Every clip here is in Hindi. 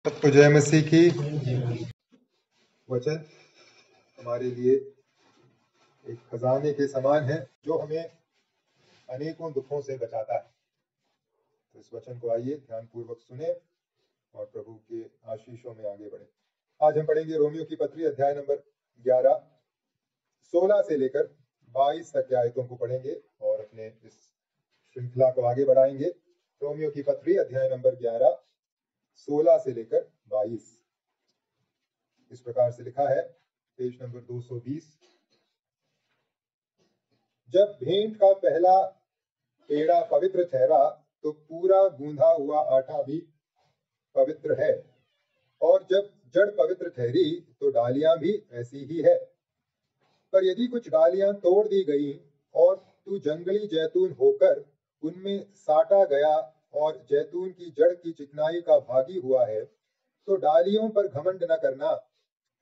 सबको जय मसीह की। वचन हमारे लिए एक खजाने के समान है जो हमें अनेकों दुखों से बचाता है। तो इस वचन को आइए ध्यानपूर्वक सुने और प्रभु के आशीषों में आगे बढ़े। आज हम पढ़ेंगे रोमियो की पत्री अध्याय नंबर 11 16 से लेकर 22 तक के आयतों को पढ़ेंगे और अपने इस श्रृंखला को आगे बढ़ाएंगे। रोमियो की पत्री अध्याय नंबर 11 16 से लेकर 22 इस प्रकार से लिखा है, पेज नंबर 220। जब भेंट का पहला पेड़ा पवित्र ठहरा तो पूरा गूंधा हुआ आटा भी पवित्र है, और जब जड़ पवित्र ठहरी तो डालियां भी ऐसी ही है। पर यदि कुछ डालियां तोड़ दी गई और तू जंगली जैतून होकर उनमें साटा गया और जैतून की जड़ की चिकनाई का भागी हुआ है, तो डालियों पर घमंड न करना।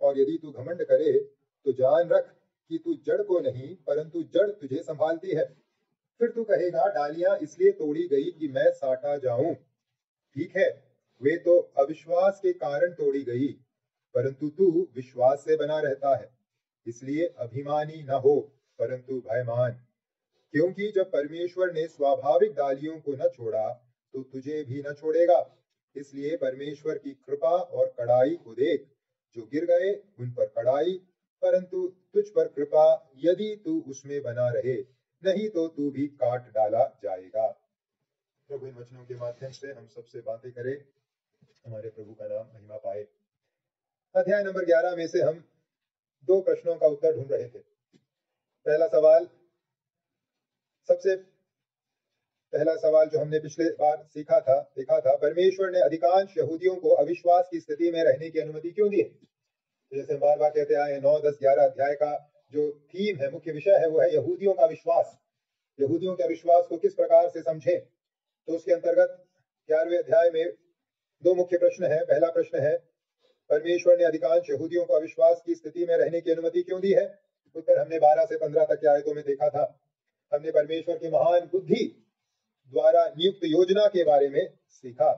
और यदि तू घमंड करे तो जान रख कि तू जड़ को नहीं परंतु जड़ तुझे संभालती है। फिर तू कहेगा, डालियां इसलिए तोड़ी गई कि मैं साटा जाऊं। ठीक है, वे तो अविश्वास के कारण तोड़ी गई, परंतु तू विश्वास से बना रहता है, इसलिए अभिमानी न हो परंतु भयमान। क्योंकि जब परमेश्वर ने स्वाभाविक डालियों को न छोड़ा तो तुझे भी न छोड़ेगा। इसलिए परमेश्वर की कृपा और कड़ाई को देख। जो गिर गए उन पर कड़ाई, परंतु तुझ पर कृपा, यदि तू उसमें बना रहे, नहीं तो तू भी काट डाला जाएगा। प्रभु इन वचनों के माध्यम से हम सबसे बातें करें, हमारे प्रभु का नाम महिमा पाए। अध्याय नंबर 11 में से हम दो प्रश्नों का उत्तर ढूंढ रहे थे। पहला सवाल जो हमने पिछले बार देखा था, परमेश्वर ने अधिकांश यहूदियों को अविश्वास की स्थिति में रहने की अनुमति क्यों दी? तो जैसे हम बार बार कहते आए, 9, 10, 11 अध्याय का जो थीम है, मुख्य विषय है, वो है यहूदियों का विश्वास। यहूदियों के अविश्वास को किस प्रकार से समझें। तो उसके अंतर्गत 11वें अध्याय में दो मुख्य प्रश्न है। पहला प्रश्न है, परमेश्वर ने अधिकांश यहूदियों को अविश्वास की स्थिति में रहने की अनुमति क्यों दी है? उत्तर हमने 12 से 15 तक के आयतों में देखा था। हमने परमेश्वर की महान बुद्धि द्वारा नियुक्त योजना के बारे में सीखा।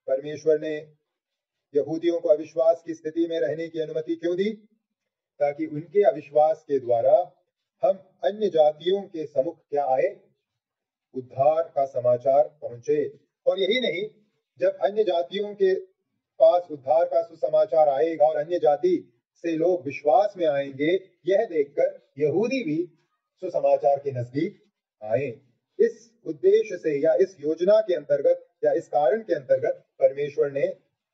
परमेश्वर ने यहूदियों को अविश्वास की स्थिति में रहने की अनुमति क्यों दी? ताकि उनके अविश्वास के द्वारा हम अन्य जातियों के सम्मुख क्या आए? उद्धार का समाचार पहुंचे। और यही नहीं, जब अन्य जातियों के पास उद्धार का सुसमाचार आएगा और अन्य जाति से लोग विश्वास में आएंगे, यह देखकर यहूदी भी सुसमाचार के नजदीक आए। इस उद्देश्य से या इस योजना के अंतर्गत या इस कारण के अंतर्गत परमेश्वर ने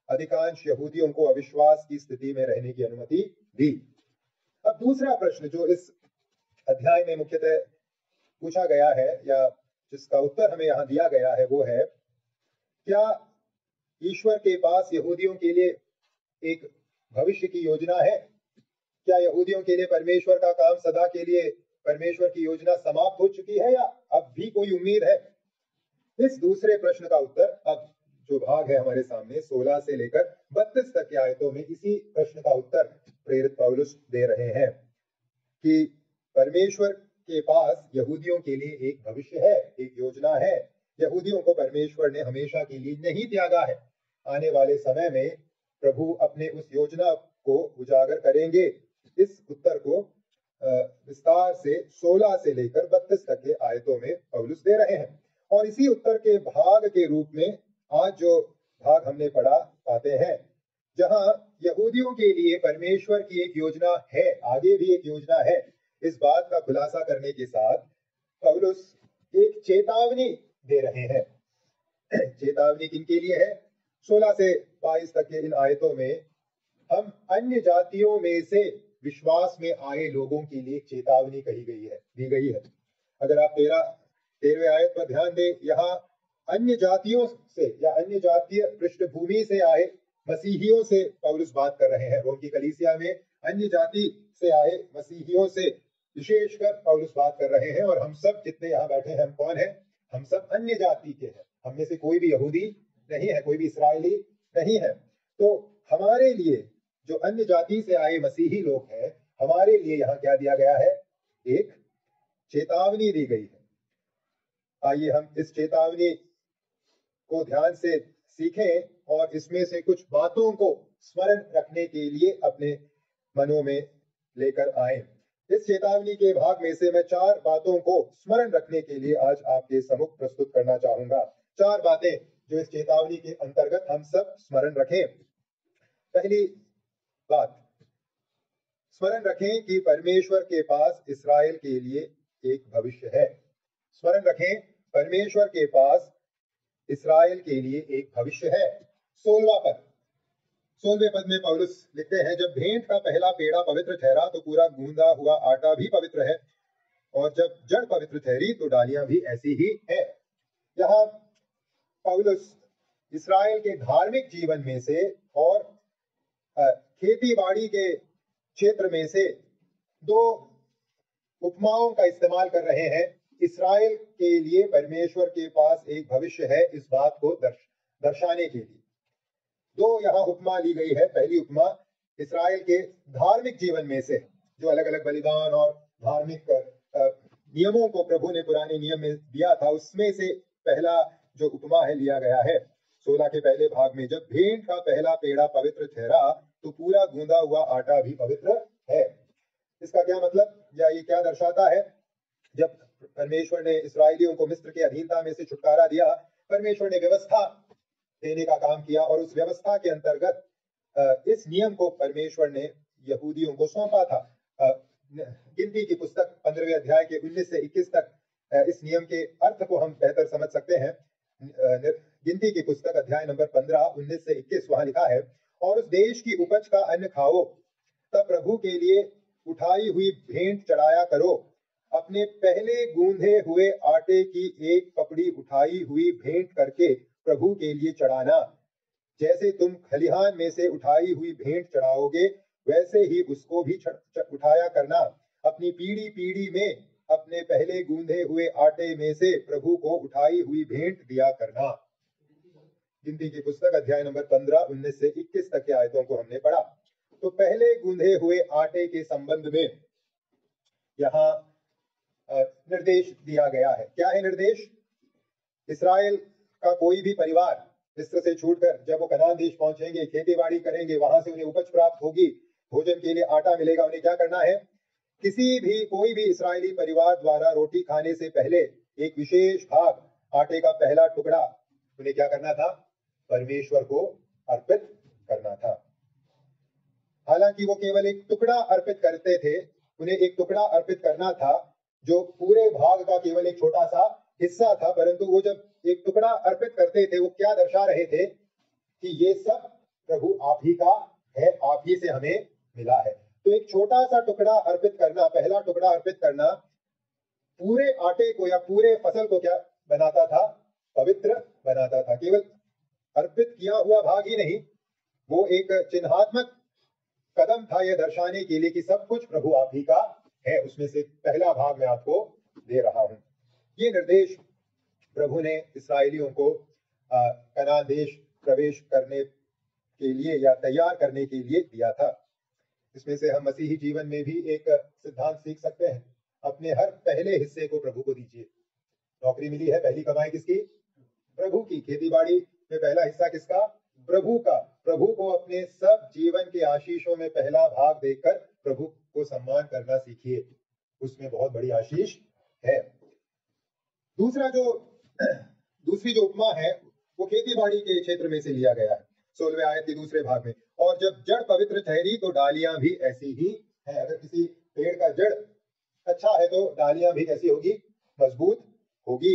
अधिकांश यहूदियों को अविश्वास की स्थिति में रहने की अनुमति दी। अब दूसरा प्रश्न जो इस अध्याय में मुख्यतः पूछा गया है या जिसका उत्तर हमें यहाँ दिया गया है, वो है, क्या ईश्वर के पास यहूदियों के लिए एक भविष्य की योजना है? क्या यहूदियों के लिए परमेश्वर का काम सदा के लिए, परमेश्वर की योजना समाप्त हो चुकी है या अब भी कोई उम्मीद है? इस दूसरे प्रश्न का उत्तर अब जो भाग है हमारे सामने 16 से लेकर 32 तक के आयतों में, इसी प्रश्न का उत्तर प्रेरित पौलुस दे रहे हैं कि परमेश्वर के पास यहूदियों के लिए एक भविष्य है, एक योजना है। यहूदियों को परमेश्वर ने हमेशा के लिए नहीं त्यागा है। आने वाले समय में प्रभु अपने उस योजना को उजागर करेंगे। इस उत्तर को विस्तार से 16 से लेकर 32 तक के आयतों में पौलुस दे रहे हैं। और इसी उत्तर के भाग के रूप में आज जो भाग हमने पढ़ा पाते हैं, जहां यहूदियों के लिए परमेश्वर की एक योजना है, आगे भी एक योजना है, इस बात का खुलासा करने के साथ पौलुस एक चेतावनी दे रहे हैं। चेतावनी किनके लिए है? 16 से 22 तक के इन आयतों में हम अन्य जातियों में से विश्वास में आए लोगों के लिए चेतावनी दी गई है। अगर आप 13वें आयत पर ध्यान दें, यहाँ अन्य जातियों से या अन्य जातीय पृष्ठभूमि से आए मसीहियों से पौलुस बात कर रहे हैं। रोम की कलीसिया में अन्य जाति से आए मसीहियों से विशेषकर पौलुस बात कर रहे हैं। और हम सब जितने यहाँ बैठे हैं, हम कौन हैं? हम सब अन्य जाति के हैं। हम में से कोई भी यहूदी नहीं है, कोई भी इस्राएली नहीं है। तो हमारे लिए जो अन्य जाति से आए मसीही लोग हैं, हमारे लिए यहाँ क्या दिया गया है? एक चेतावनी दी गई है। आइए हम इस चेतावनी को ध्यान से सीखें और इसमें से कुछ बातों को स्मरण रखने के लिए अपने मनों में लेकर आए। इस चेतावनी के भाग में से मैं 4 बातों को स्मरण रखने के लिए आज आपके सम्मुख प्रस्तुत करना चाहूंगा। 4 बातें जो इस चेतावनी के अंतर्गत हम सब स्मरण रखें। पहली बात, स्मरण रखें कि परमेश्वर के पास इस्राएल के लिए एक भविष्य है। स्मरण रखें, परमेश्वर के पास इस्राएल के लिए एक भविष्य है। 16वें पद में पौलुस लिखते हैं, जब भेंट का पहला पेड़ा पवित्र ठहरा तो पूरा गूंदा हुआ आटा भी पवित्र है, और जब जड़ पवित्र ठहरी तो डालियां भी ऐसी ही है। यहाँ पौलुस इस्राएल के धार्मिक जीवन में से और खेती बाड़ी के क्षेत्र में से 2 उपमाओं का इस्तेमाल कर रहे हैं। इस्राएल के लिए परमेश्वर के पास एक भविष्य है, इस बात को दर्शाने के लिए 2 यहाँ उपमा ली गई है। पहली उपमा इस्राएल के धार्मिक जीवन में से, जो अलग अलग बलिदान और धार्मिक नियमों को प्रभु ने पुराने नियम में दिया था, उसमें से पहला जो उपमा है लिया गया है 16 के पहले भाग में। जब भेंट का पहला पेड़ा पवित्र ठहरा तो पूरा गूंदा हुआ आटा भी पवित्र है। इसका क्या मतलब, या ये क्या दर्शाता है? जब परमेश्वर ने इस्राएलियों को मिस्र के अधीनता में से छुटकारा दिया, परमेश्वर ने व्यवस्था देने का काम किया, और उस व्यवस्था के अंतर्गत इस नियम को परमेश्वर ने यहूदियों को सौंपा था। गिनती की पुस्तक 15वें अध्याय के 19 से 21 तक इस नियम के अर्थ को हम बेहतर समझ सकते हैं। गिनती की पुस्तक अध्याय नंबर 15 19 से 21 वहां लिखा है, और उस देश की उपज का अन्न खाओ, तब प्रभु के लिए उठाई हुई भेंट चढ़ाया करो। अपने पहले गूंधे हुए आटे की एक पपड़ी उठाई हुई भेंट करके प्रभु के लिए चढ़ाना। जैसे तुम खलिहान में से उठाई हुई भेंट चढ़ाओगे, वैसे ही उसको भी उठाया करना। अपनी पीढ़ी पीढ़ी में अपने पहले गूंधे हुए आटे में से प्रभु को उठाई हुई भेंट दिया करना। गिनती की पुस्तक अध्याय नंबर 15 19 से 21 तक के आयतों को हमने पढ़ा। तो पहले गूंधे हुए आटे के संबंध में यहाँ निर्देश दिया गया है। क्या है निर्देश? इस्राएल का कोई भी परिवार मिस्र से छूटकर जब वो कनान देश पहुंचेंगे, खेती बाड़ी करेंगे, वहां से उन्हें उपज प्राप्त होगी, भोजन के लिए आटा मिलेगा, उन्हें क्या करना है? कोई भी इस्राएली परिवार द्वारा रोटी खाने से पहले एक विशेष भाग, आटे का पहला टुकड़ा, उन्हें क्या करना था? परमेश्वर को अर्पित करना था। हालांकि वो केवल एक टुकड़ा अर्पित करते थे, उन्हें एक टुकड़ा अर्पित करना था जो पूरे भाग का केवल एक छोटा सा हिस्सा था, परंतु वो जब एक टुकड़ा अर्पित करते थे, वो क्या दर्शा रहे थे? कि ये सब प्रभु आप ही का है, आप ही से हमें मिला है। तो एक छोटा सा टुकड़ा अर्पित करना, पहला टुकड़ा अर्पित करना, पूरे आटे को या पूरे फसल को क्या बनाता था? पवित्र बनाता था। केवल अर्पित किया हुआ भाग ही नहीं, वो एक चिन्हात्मक कदम था यह दर्शाने के लिए कि सब कुछ प्रभु आप ही का है। उसमें से पहला भाग मैं आपको दे रहा हूं। ये निर्देश प्रभु ने इस्राएलियों को कनान देश प्रवेश करने के लिए या तैयार करने के लिए दिया था। इसमें से हम मसीही जीवन में भी एक सिद्धांत सीख सकते हैं, अपने हर पहले हिस्से को प्रभु को दीजिए। नौकरी मिली है, पहली कमाई किसकी? प्रभु की। खेती बाड़ी में पहला हिस्सा किसका? प्रभु का। प्रभु को अपने सब जीवन के आशीषों में पहला भाग देकर प्रभु को सम्मान करना सीखिए, उसमें बहुत बड़ी आशीष है। दूसरी जो उपमा है वो खेती बाड़ी के क्षेत्र में से लिया गया है, 16वें आयत के दूसरे भाग में। और जब जड़ पवित्र ठहरी तो डालियां भी ऐसी ही है। अगर किसी पेड़ का जड़ अच्छा है तो डालियां भी कैसी होगी? मजबूत होगी।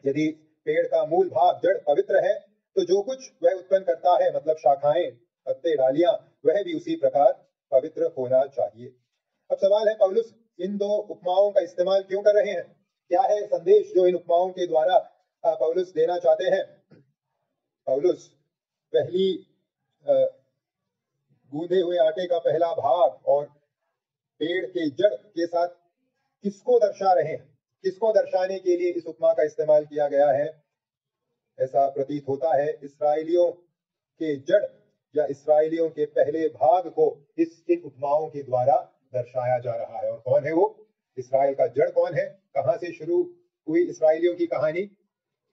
यदि पेड़ का मूल भाग, जड़ पवित्र है, तो जो कुछ वह उत्पन्न करता है, मतलब शाखाएं, पत्ते, डालियां, वह भी उसी प्रकार पवित्र होना चाहिए। अब सवाल है, पौलुस इन 2 उपमाओं का इस्तेमाल क्यों कर रहे हैं? क्या है संदेश जो इन उपमाओं के द्वारा पौलुस देना चाहते हैं? पौलुस पहली गूंधे हुए आटे का पहला भाग और पेड़ के जड़ के साथ किसको दर्शा रहे हैं? किसको दर्शाने के लिए इस उपमा का इस्तेमाल किया गया है? ऐसा प्रतीत होता है इस्राएलियों के जड़ या इस्राएलियों के पहले भाग को इन उपमाओं के द्वारा दर्शाया जा रहा है। और कौन है वो? इस्राएल का जड़ कौन है? कहां से शुरू हुई इस्राएलियों की कहानी?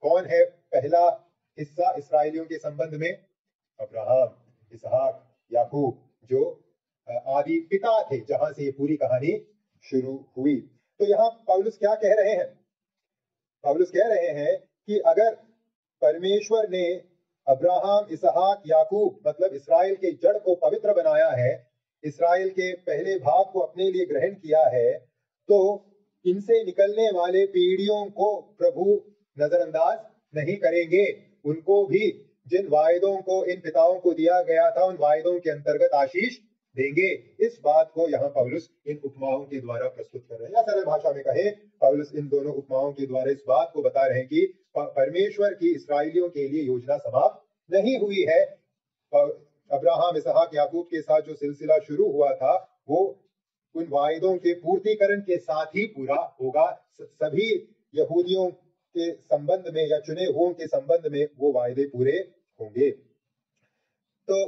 कौन है पहला हिस्सा इसराइलियों के संबंध में अब्राहम, इसहाक, याकूब जो आदि पिता थे, जहां से ये पूरी कहानी शुरू हुई। तो यहाँ पौलुस क्या कह रहे हैं? पौलुस कह रहे हैं कि अगर परमेश्वर ने अब्राहम, इसहाक, याकूब मतलब इसराइल के जड़ को पवित्र बनाया है, इसराइल के पहले भाग को अपने लिए ग्रहण किया है, तो इनसे निकलने वाले पीढ़ियों को प्रभु नजरअंदाज नहीं करेंगे। उनको भी जिन वायदों को इन पिताओं को दिया गया था, उन वायदों के अंतर्गत आशीष देंगे। इस बात को यहाँ पौलुस इन उपमाओं के द्वारा प्रस्तुत कर रहे हैं, या सरल भाषा में कहें, पौलुस इन दोनों उपमाओं के द्वारा इस बात को बता रहे हैं कि परमेश्वर की इसराइलियों के लिए योजना समाप्त नहीं हुई है। अब्राहम, इसहाक, याकूब के साथ जो सिलसिला शुरू हुआ था, वो उन वायदों के पूर्तिकरण के साथ ही पूरा होगा। सभी यहूदियों के संबंध में या चुने हुओं के संबंध में वो वायदे पूरे होंगे। तो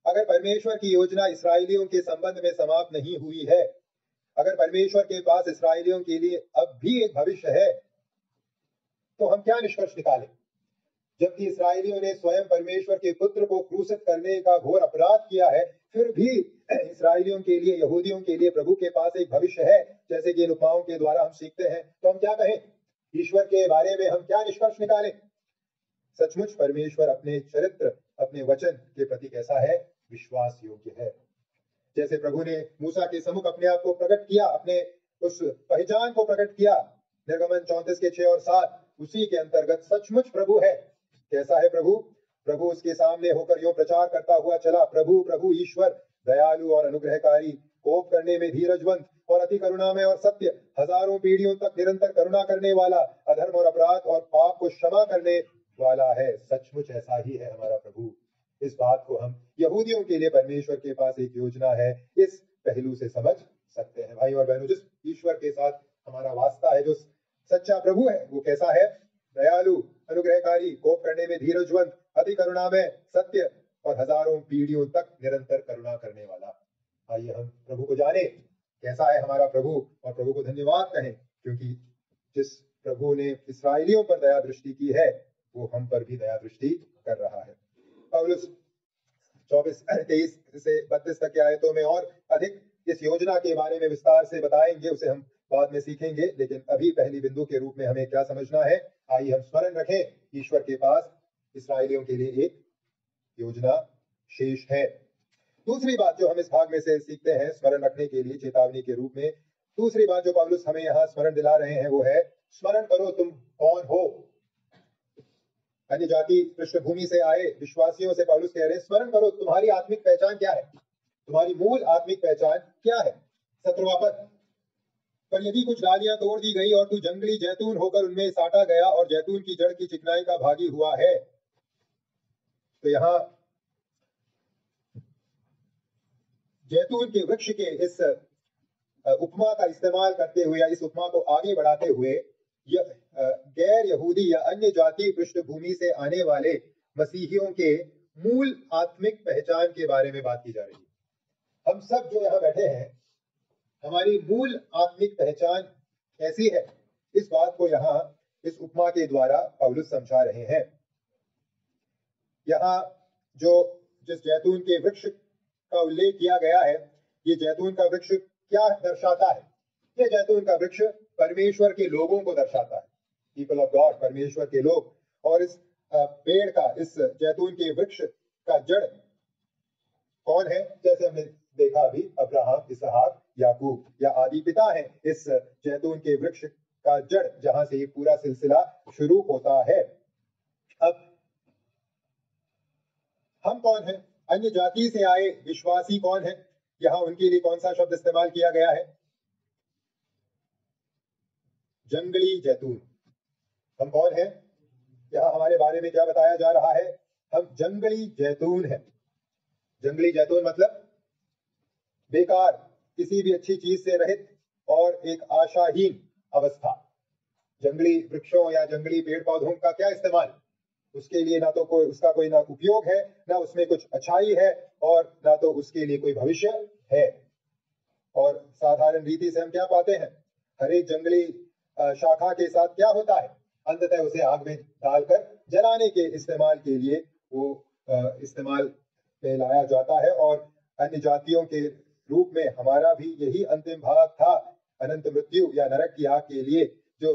अगर परमेश्वर की योजना इसराइलियों के संबंध में समाप्त नहीं हुई है, अगर परमेश्वर के पास इसराइलियों के लिए अब भी एक भविष्य है, तो हम क्या निष्कर्ष निकालें? जबकि इसराइलियों ने स्वयं परमेश्वर के पुत्र को क्रूसित करने का घोर अपराध किया है, फिर भी इसराइलियों के लिए, यहूदियों के लिए प्रभु के पास एक भविष्य है, जैसे कि इन उपमाओं के द्वारा हम सीखते हैं। तो हम क्या कहें? ईश्वर के बारे में हम क्या निष्कर्ष निकालें? सचमुच परमेश्वर अपने चरित्र, अपने वचन के प्रति कैसा है? विश्वास योग्य है। जैसे प्रभु ने मूसा के सम्मुख अपने आप को प्रकट किया, अपने उस पहचान को प्रकट किया, निर्गमन 34 के 6 और 7, उसी के अंतर्गत सचमुच प्रभु है। कैसा है प्रभु? प्रभु उसके सामने होकर यूं प्रचार करता हुआ चला, प्रभु प्रभु ईश्वर, दयालु और अनुग्रहकारी, कोप करने में धीरजवंत और अति करुणामय और सत्य, हजारों पीढ़ियों तक निरंतर करुणा करने वाला, अधर्म और अपराध और पाप को क्षमा करने वाला है। सचमुच ऐसा ही है हमारा प्रभु। इस बात को हम यहूदियों के लिए परमेश्वर के पास एक योजना है, इस पहलू से समझ सकते हैं। भाई और बहनों, जिस ईश्वर के साथ हमारा वास्ता है, जो सच्चा प्रभु है, वो कैसा है? दयालु, अनुग्रहकारी, कोप करने में धीरजवंत, अति करुणामय, सत्य और हजारों पीढ़ियों तक निरंतर करुणा करने वाला। आइए हम प्रभु को जाने, कैसा है हमारा प्रभु, और प्रभु को धन्यवाद कहें, क्योंकि जिस प्रभु ने इसराइलियों पर दया दृष्टि की है, वो हम पर भी दया दृष्टि कर रहा है। पौलुस 24-23 से 32 तक के आयतों में और अधिक इस योजना के बारे में विस्तार से बताएंगे, उसे हम बाद में सीखेंगे। लेकिन अभी पहली बिंदु के रूप में हमें क्या समझना है? आइए हम स्मरण रखें, ईश्वर के पास इसराइलियों के लिए एक योजना शेष है। दूसरी बात जो हम इस भाग में से सीखते हैं, स्मरण रखने के लिए चेतावनी के रूप में, दूसरी बात जो पौलुस हमें यहाँ स्मरण दिला रहे हैं, वो है स्मरण करो तुम कौन हो। अन्य जाति पृष्ठभूमि से आए विश्वासियों से पौलुस कह रहे हैं, स्मरण करो तुम्हारी आत्मिक पहचान क्या है, तुम्हारी मूल आत्मिक पहचान क्या है। 17वां पद, पर यदि कुछ डालियां तोड़ दी गई और तू जंगली जैतून होकर उनमें साटा गया और जैतून की जड़ की चिकनाई का भागी हुआ है। तो यहाँ जैतून के वृक्ष के इस उपमा का इस्तेमाल करते हुए या इस उपमा को आगे बढ़ाते हुए गैर यहूदी या अन्य जाति पृष्ठभूमि से आने वाले मसीहियों के मूल आत्मिक पहचान के बारे में बात की जा रही है। हम सब जो यहाँ बैठे हैं, हमारी मूल आत्मिक पहचान कैसी है, इस बात को यहाँ इस उपमा के द्वारा पौलुस समझा रहे हैं। यहाँ जो जिस जैतून के वृक्ष का उल्लेख किया गया है, ये जैतून का वृक्ष क्या दर्शाता है? ये जैतून का वृक्ष परमेश्वर के लोगों को दर्शाता है, पीपल ऑफ गॉड, परमेश्वर के लोग। और इस पेड़ का, इस जैतून के वृक्ष का जड़ कौन है? जैसे हमने देखा अभी, अब्राहम, इसहाक, याकूब या आदि पिता हैं इस जैतून के वृक्ष का जड़, जहां से ये पूरा सिलसिला शुरू होता है। अब हम कौन हैं? अन्य जाति से आए विश्वासी कौन है? यहाँ उनके लिए कौन सा शब्द इस्तेमाल किया गया है? जंगली जैतून। हम कौन हैं? यहाँ हमारे बारे में क्या बताया जा रहा है? हम जंगली जैतून हैं। जंगली जैतून मतलब बेकार, किसी भी अच्छी चीज से रहित और एक आशाहीन अवस्था। जंगली वृक्षों या जंगली पेड़ पौधों का क्या इस्तेमाल? उसके लिए ना तो कोई उसका कोई ना उपयोग है, ना उसमें कुछ अच्छाई है, और ना तो उसके लिए कोई भविष्य है। और साधारण रीति से हम क्या पाते हैं? हर एक जंगली शाखा के साथ क्या होता है? अंततः उसे आग में डालकर जलाने के इस्तेमाल के लिए वो इस्तेमाल में लाया जाता है। और अन्य जातियों के रूप में हमारा भी यही अंतिम भाग था, अनंत मृत्यु या नरक की आग के लिए जो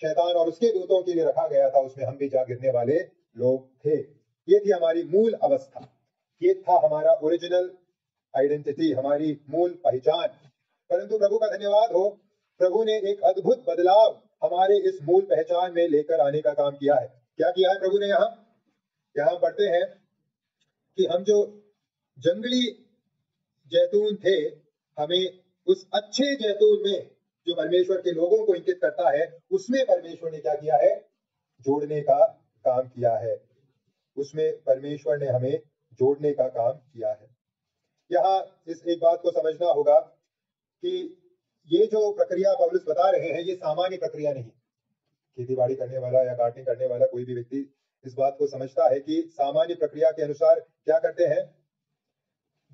शैतान और उसके दूतों के लिए रखा गया था, उसमें हम भी जा गिरने वाले लोग थे। ये थी हमारी मूल अवस्था, ये था हमारा ओरिजिनल आइडेंटिटी, हमारी मूल पहचान। परंतु प्रभु का धन्यवाद हो, प्रभु ने एक अद्भुत बदलाव हमारे इस मूल पहचान में लेकर आने का काम किया है। क्या किया है प्रभु ने? यहाँ पढ़ते हैं कि हम जो जंगली जैतून थे, हमें उस अच्छे जैतून में जो परमेश्वर के लोगों को इंगित करता है, उसमें परमेश्वर ने क्या किया है? जोड़ने का काम किया है। उसमें परमेश्वर ने हमें जोड़ने का काम किया है। यहाँ इस एक बात को समझना होगा कि ये जो प्रक्रिया पौलुस बता रहे हैं, ये सामान्य प्रक्रिया नहीं। खेती बाड़ी करने वाला या गार्डनिंग करने वाला कोई भी व्यक्ति इस बात को समझता है कि सामान्य प्रक्रिया के अनुसार क्या करते हैं,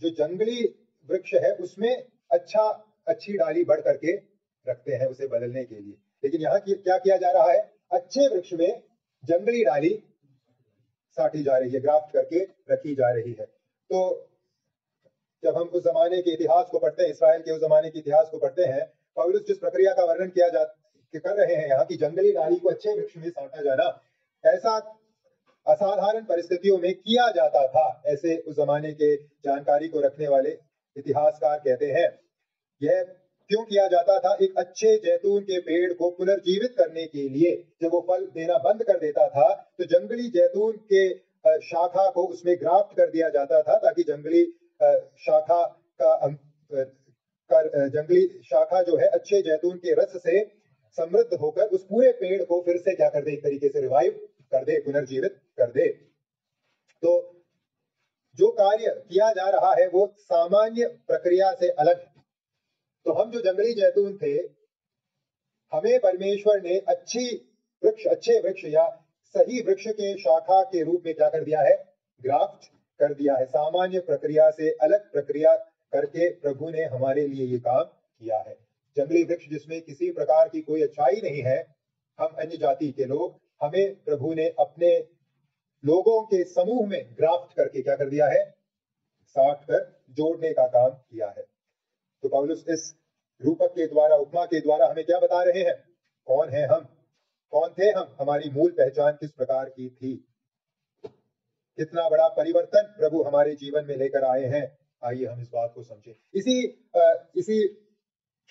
जो जंगली वृक्ष है उसमें अच्छी डाली बढ़ करके रखते हैं उसे बदलने के लिए। लेकिन यहाँ क्या किया जा रहा है? अच्छे वृक्ष में जंगली डाली साटी जा रही है, ग्राफ्ट करके रखी जा रही है। तो जब हम उस जमाने के इतिहास को पढ़ते हैं, इसराइल के उस जमाने के इतिहास को पढ़ते हैं, पौलुस जिस प्रक्रिया का वर्णन कर रहे हैं यहाँ की जंगली डाली को अच्छे वृक्ष में साटा जाना, ऐसा असाधारण परिस्थितियों में किया जाता था, ऐसे उस जमाने के जानकारी को रखने वाले इतिहासकार कहते हैं। यह क्यों किया जाता था? एक अच्छे जैतून के पेड़ को पुनर्जीवित करने के लिए। जब वो फल देना बंद कर देता था तो जंगली जैतून के शाखा को उसमें ग्राफ्ट कर दिया जाता था, ताकि जंगली शाखा जो है अच्छे जैतून के रस से समृद्ध होकर उस पूरे पेड़ को फिर से क्या कर दे? एक तरीके से रिवाइव कर दे, पुनर्जीवित कर दे। तो जो कार्य किया जा रहा है वो सामान्य प्रक्रिया से अलग है। तो हम जो जंगली जैतून थे, हमें परमेश्वर ने अच्छे वृक्ष या सही वृक्ष के शाखा के रूप में क्या कर दिया है? ग्राफ्ट कर दिया है। सामान्य प्रक्रिया से अलग प्रक्रिया करके प्रभु ने हमारे लिए ये काम किया है। जंगली वृक्ष जिसमें किसी प्रकार की कोई अच्छाई नहीं है, हम अन्य जाति के लोग, हमें प्रभु ने अपने लोगों के समूह में ग्राफ्ट करके क्या कर दिया है? साट कर जोड़ने का काम किया है। तो पौलुस इस रूपक के द्वारा, उपमा के द्वारा हमें क्या बता रहे हैं? कौन है हम? कौन थे हम? हमारी मूल पहचान किस प्रकार की थी? कितना बड़ा परिवर्तन प्रभु हमारे जीवन में लेकर आए हैं। आइए हम इस बात को समझें। इसी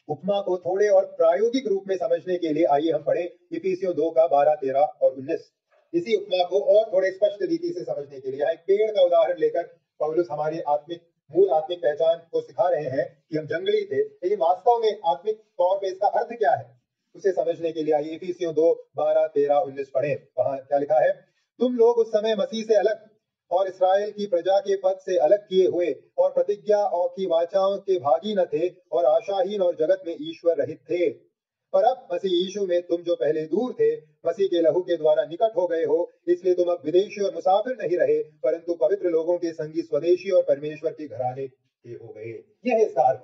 उपमा को थोड़े और प्रायोगिक रूप में समझने के लिए आइए हम पढ़ें इफिसियों 2 का 12, 13 और 19। इसी उपमा को और थोड़े स्पष्ट रीति से समझने के लिए एक पेड़ का उदाहरण लेकर पौलुस हमारी मूल आत्मिक पहचान को सिखा रहे हैं कि हम जंगली थे, लेकिन वास्तव में आत्मिक तौर पे इसका अर्थ क्या है उसे समझने के लिए आइए इफिसियों 2, 12, 13, 19 पढ़ें। वहां क्या लिखा है? तुम लोग उस समय मसीह से अलग और इस्राएल की प्रजा के पद से अलग किए हुए और प्रतिज्ञा और की वाचाओं के भागी न थे और आशाहीन और जगत में ईश्वर रहित थे। पर अब मसीह यीशु में तुम जो पहले दूर थे, मसीह के लहू के द्वारा निकट हो गए हो। इसलिए तुम अब विदेशी और मुसाफिर नहीं रहे, परंतु पवित्र लोगों के संगी स्वदेशी और परमेश्वर के घराने के हो गए। यह है इसका अर्थ।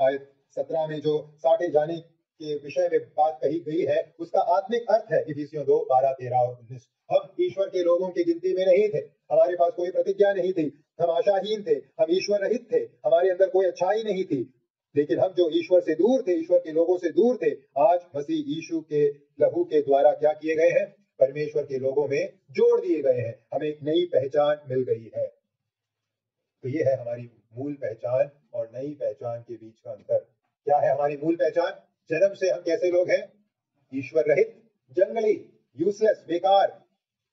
आयत 17 में जो साटे जाने के विषय में बात कही गई है, उसका आत्मिक अर्थ है इफिसियों 2, 12, 13 और 19। हम ईश्वर के लोगों की गिनती में नहीं थे, हमारे पास कोई प्रतिज्ञा नहीं थी, हम आशाहीन थे, हम ईश्वर रहित थे, हमारे अंदर कोई अच्छाई नहीं थी। लेकिन हम जो ईश्वर से दूर थे, ईश्वर के लोगों से दूर थे, आज मसीह यीशु के लहू के द्वारा क्या किए गए हैं? परमेश्वर के लोगों में जोड़ दिए गए हैं। हमें एक नई पहचान मिल गई है। तो ये है हमारी मूल पहचान और नई पहचान के बीच का अंतर। क्या है हमारी मूल पहचान? जन्म से हम कैसे लोग हैं? ईश्वर रहित, जंगली, यूजलेस, बेकार,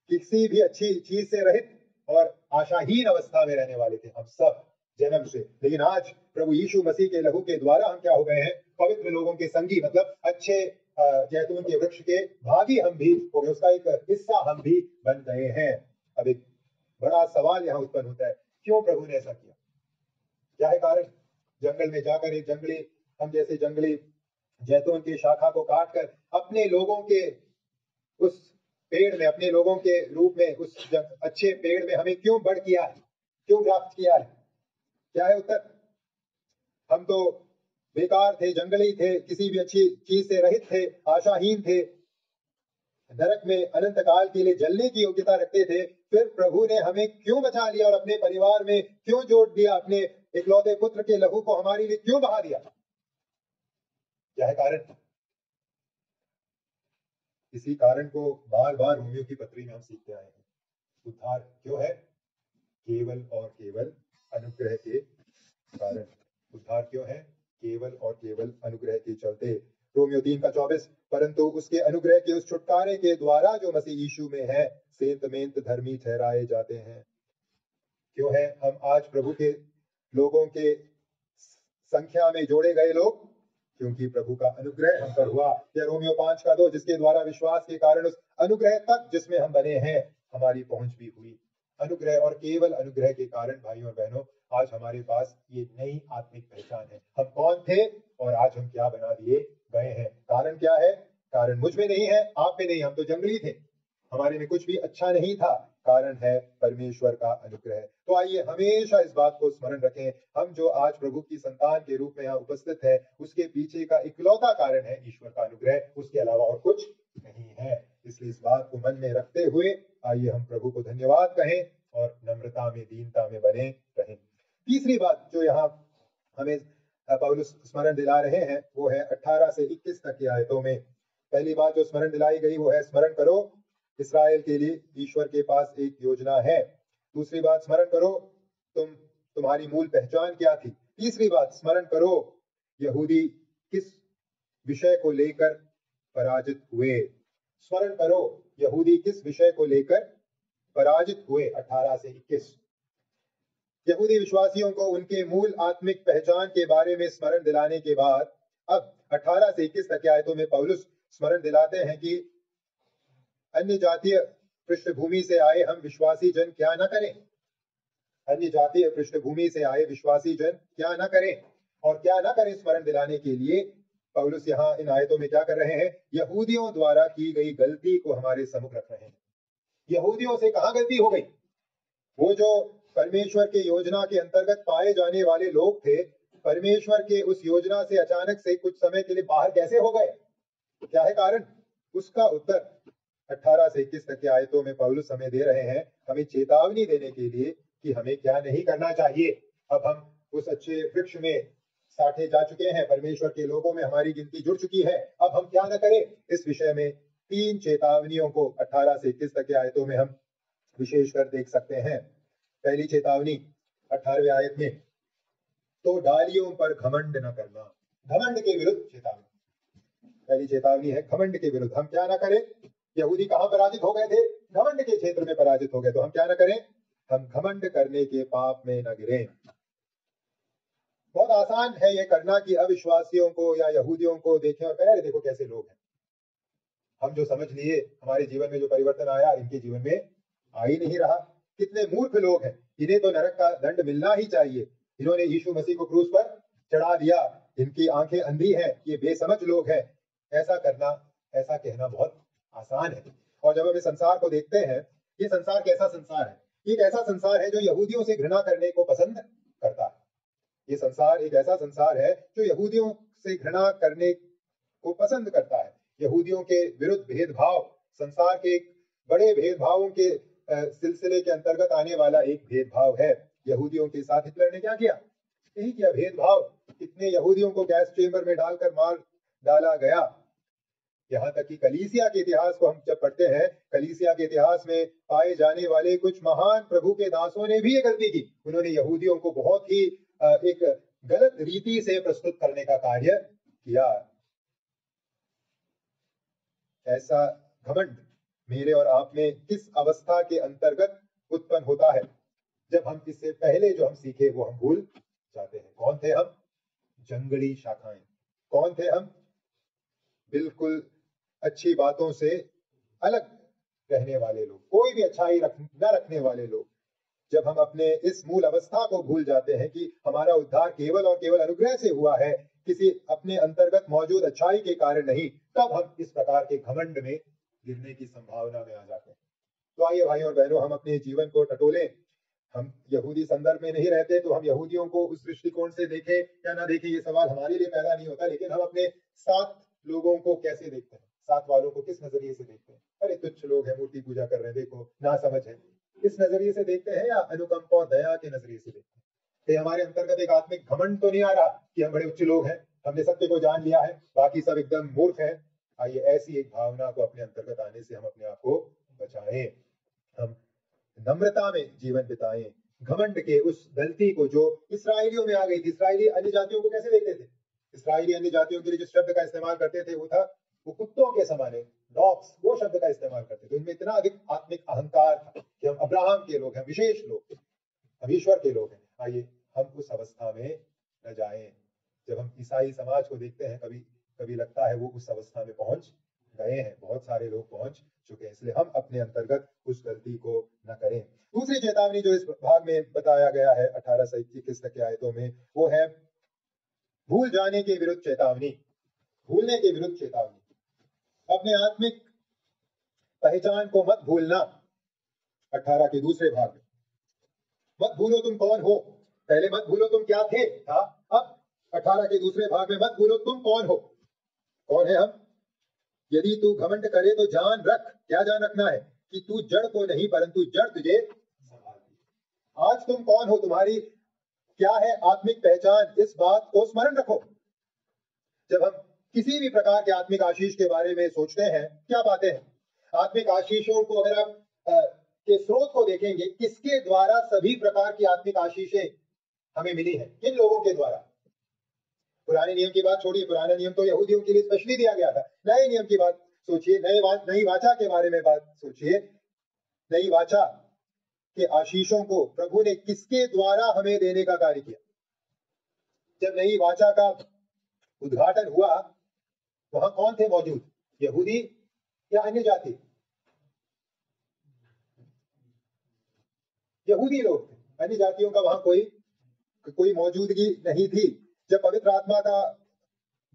किसी भी अच्छी चीज से रहित और आशाहीन अवस्था में रहने वाले थे हम सब जन्म से। लेकिन आज प्रभु यीशु मसीह के लहू के द्वारा हम क्या हो गए हैं? पवित्र लोगों के संगी, मतलब अच्छे जैतून के वृक्ष के भागी हम भी हो गए, उसका एक हिस्सा हम भी बन गए हैं। अब एक बड़ा सवाल यहाँ उत्पन्न होता है, क्यों प्रभु ने ऐसा किया? क्या है कारण? जंगल में जाकर एक जंगली, हम जैसे जंगली जैतून की शाखा को काटकर अपने लोगों के उस पेड़ में, अपने लोगों के रूप में, उस अच्छे पेड़ में हमें क्यों बढ़ किया है? क्यों ग्राफ्ट किया है? क्या है उत्तर? हम तो बेकार थे, जंगली थे, किसी भी अच्छी चीज से रहित थे, आशाहीन थे, नरक में अनंत काल के लिए जलने की योग्यता रखते थे, फिर प्रभु ने हमें क्यों बचा लिया और अपने परिवार में क्यों जोड़ दिया, अपने इकलौते पुत्र के लहू को हमारे लिए क्यों बहा दिया? क्या है कारण? इसी कारण को बार बार रोमियो की पत्री में हम सीखते आए हैं। उद्धार क्यों है? केवल और केवल अनुग्रह के कारण। उद्धार क्यों है? केवल और केवल अनुग्रह के चलते। रोमियो 3:24, परंतु उसके अनुग्रह के उस छुटकारे के द्वारा जो मसीह यीशु में है, सेंतमेंत धर्मी ठहराए जाते हैं। क्यों है हम आज प्रभु के लोगों के संख्या में जोड़े गए लोग? क्योंकि प्रभु का अनुग्रह हम पर हुआ। या रोमियो 5:2, जिसके द्वारा विश्वास के कारण उस अनुग्रह तक जिसमें हम बने हैं हमारी पहुंच भी हुई। अनुग्रह और केवल अनुग्रह के कारण भाइयों और बहनों आज हमारे पास ये नई आत्मिक पहचान है। हम कौन थे और आज हम क्या बना दिए गए हैं। कारण क्या है? कारण मुझ में नहीं है, आप में नहीं, हम तो जंगली थे, हमारे में कुछ भी अच्छा नहीं था। कारण है परमेश्वर का अनुग्रह। तो आइए हमेशा इस बात को स्मरण रखें, हम जो आज प्रभु की संतान के रूप में यहाँ उपस्थित है, उसके पीछे का इकलौता कारण है ईश्वर का अनुग्रह, उसके अलावा और कुछ नहीं है। इसलिए इस बात को मन में रखते हुए आइए हम प्रभु को धन्यवाद कहें और नम्रता में, दीनता में बने रहें। तीसरी बात जो यहाँ हमें पौलुस स्मरण दिला रहे हैं वो है 18 से 21 तक की आयतों में। पहली बात जो स्मरण दिलाई गई वो है, स्मरण करो इस्राएल के लिए ईश्वर के पास एक योजना है। दूसरी बात, स्मरण करो तुम्हारी मूल पहचान क्या थी। तीसरी बात, स्मरण करो यहूदी किस विषय को लेकर पराजित हुए। स्मरण करो यहूदी किस विषय को लेकर पराजित हुए। 18 से 21 यहूदी विश्वासियों को उनके मूल आत्मिक पहचान के बारे में स्मरण दिलाने के बाद अब 18 से 21 तक की आयतों में पौलुस स्मरण दिलाते हैं कि अन्य जातीय पृष्ठभूमि से आए हम विश्वासी जन क्या न करें। अन्य जातीय पृष्ठभूमि से आए विश्वासी जन क्या न करें और क्या न करें, स्मरण दिलाने के लिए पौलुस यहाँ इन आयतों में क्या कर रहे हैं? यहूदियों द्वारा की गई गलती को हमारे सम्मुख रख रहे हैं। यहूदियों से कहाँ गलती हो गई? वो जो परमेश्वर के योजना के अंतर्गत पाए जाने वाले लोग थे, परमेश्वर के उस योजना से अचानक से कुछ समय के लिए बाहर कैसे हो गए? क्या है कारण? उसका उत्तर 18 से 21 तक की आयतों में पौलुस हमें दे रहे हैं, हमें चेतावनी देने के लिए कि हमें क्या नहीं करना चाहिए। अब हम उस अच्छे वृक्ष में साटे जा चुके हैं, परमेश्वर के लोगों में हमारी गिनती जुड़ चुकी है। अब हम क्या न करें, इस विषय में 3 चेतावनियों को 18 से 21 तक की आयतों में हम विशेषकर देख सकते हैं। पहली चेतावनी 18वें आयत में, तो डालियों पर घमंड न करना। घमंड के विरुद्ध चेतावनी। पहली चेतावनी है घमंड के विरुद्ध। हम क्या ना करें? यहूदी कहां पराजित हो गए थे? घमंड के क्षेत्र में पराजित हो गए। तो हम क्या ना करें? हम घमंड करने के पाप में न गिरें। बहुत आसान है ये करना कि अविश्वासियों को या यहूदियों को देखें और कहें, अरे देखो कैसे लोग हैं। हम जो समझ लिए, हमारे जीवन में जो परिवर्तन आया, इनके जीवन में आ ही नहीं रहा। कितने मूर्ख लोग हैं, इन्हें तो नरक का दंड मिलना ही चाहिए। इन्होंने यीशु मसीह को क्रूस पर चढ़ा दिया, इनकी आंखें अंधी हैं, ये बेसमझ लोग हैं। ऐसा करना, ऐसा कहना बहुत आसान है। और जब हम इस संसार को देखते हैं, ये संसार कैसा संसार है? एक ऐसा संसार है जो यहूदियों से घृणा करने को पसंद करता है। ये संसार एक ऐसा संसार है जो यहूदियों से घृणा करने को पसंद करता है। यहूदियों के विरुद्ध भेदभाव, संसार के बड़े भेदभावों के सिलसिले के अंतर्गत आने वाला एक भेदभाव है। यहूदियों के साथ हिटलर ने क्या किया? यही किया, भेदभाव। कितने यहूदियों को गैस चेंबर में डालकर मार डाला गया। यहाँ तक कि कलीसिया के इतिहास को हम जब पढ़ते हैं, कलीसिया के इतिहास में पाए जाने वाले कुछ महान प्रभु के दासों ने भी ये गलती की। उन्होंने यहूदियों को बहुत ही एक गलत रीति से प्रस्तुत करने का कार्य किया। ऐसा घमंड मेरे और आप में किस अवस्था के अंतर्गत उत्पन्न होता है? जब हम इससे पहले जो हम सीखे वो हम भूल जाते हैं। कौन थे हम? जंगली शाखाएं। कौन थे हम? बिल्कुल अच्छी बातों से अलग रहने वाले लोग, कोई भी अच्छाई न रखने वाले लोग। जब हम अपने इस मूल अवस्था को भूल जाते हैं कि हमारा उद्धार केवल और केवल अनुग्रह से हुआ है, किसी अपने अंतर्गत मौजूद अच्छाई के कारण नहीं, तब हम इस प्रकार के घमंड में गिरने की संभावना में आ जाते हैं। तो आइए भाई और बहनों, हम अपने जीवन को टटोलें। हम यहूदी संदर्भ में नहीं रहते तो हम यहूदियों को उस दृष्टिकोण से देखें या ना देखें, ये सवाल हमारे लिए पैदा नहीं होता। लेकिन हम अपने साथ लोगों को कैसे देखते हैं? साथ वालों को किस नजरिए से देखते हैं? अरे तुच्छ लोग हैं, मूर्ति पूजा कर रहे हैं, देखो ना समझ है, इस नजरिए से देखते हैं या अनुकंपा और दया के नजरिए से देखते हैं? तो हमारे अंतर्गत एक आत्मिक घमंड तो नहीं आ रहा कि हम बड़े उच्च लोग हैं, हमने सत्य को जान लिया है, बाकी सब एकदम मूर्ख हैं? आइए ऐसी एक भावना को अपने अंतर्गत आने से हम अपने आप को बचाएं, हम नम्रता में जीवन बिताएं, घमंड के उस गलती को जो इसराइलियों में आ गई थी। इसराइली अन्य जातियों को कैसे देखते थे? इसराइली अन्य जातियों के लिए जो शब्द का इस्तेमाल करते थे वो था, वो कुत्तों के समान है, डॉग्स, वो शब्द का इस्तेमाल करते थे। उनमें इतना अधिक आत्मिक अहंकार था कि हम अब्राहम के लोग हैं, विशेष लोग, हम ईश्वर के लोग हैं। आइए हम उस अवस्था में न जाएं। जब हम ईसाई समाज को देखते हैं, कभी कभी लगता है वो उस अवस्था में पहुंच गए हैं, बहुत सारे लोग पहुंच चुके हैं। इसलिए हम अपने अंतर्गत उस गलती को न करें। दूसरी चेतावनी जो इस भाग में बताया गया है 18 से 21 तक के आयतों में, वो है भूल जाने के विरुद्ध चेतावनी, भूलने के विरुद्ध चेतावनी। अपने आत्मिक पहचान को मत भूलना। 18 के दूसरे भाग में, मत भूलो तुम कौन हो। पहले मत भूलो तुम क्या थे था, अब 18 के दूसरे भाग में मत भूलो तुम कौन हो। कौन है हम? यदि तू घमंड करे तो जान रख, क्या जान रखना है? कि तू जड़ को नहीं परंतु जड़ तुझे संभालती। आज तुम कौन हो, तुम्हारी क्या है आत्मिक पहचान, इस बात को स्मरण रखो। जब हम किसी भी प्रकार के आत्मिक आशीष के बारे में सोचते हैं, क्या पाते हैं? आत्मिक आशीषों को अगर आप के स्रोत को देखेंगे, किसके द्वारा सभी प्रकार की आत्मिक आशीषें हमें मिली है, किन लोगों के द्वारा? पुराने नियम की बात छोड़िए, पुराना नियम तो यहूदियों के लिए स्पेशली दिया गया था। नए नियम की बात सोचिए, नई वाचा के बारे में बात सोचिए। नई वाचा के आशीषों को प्रभु ने किसके द्वारा हमें देने का कार्य किया? जब नई वाचा का उद्घाटन हुआ, वहां कौन थे मौजूद? यहूदी या अन्य जाति? यहूदी लोग थे, अन्य जातियों का वहां कोई मौजूदगी नहीं थी। जब पवित्र आत्मा का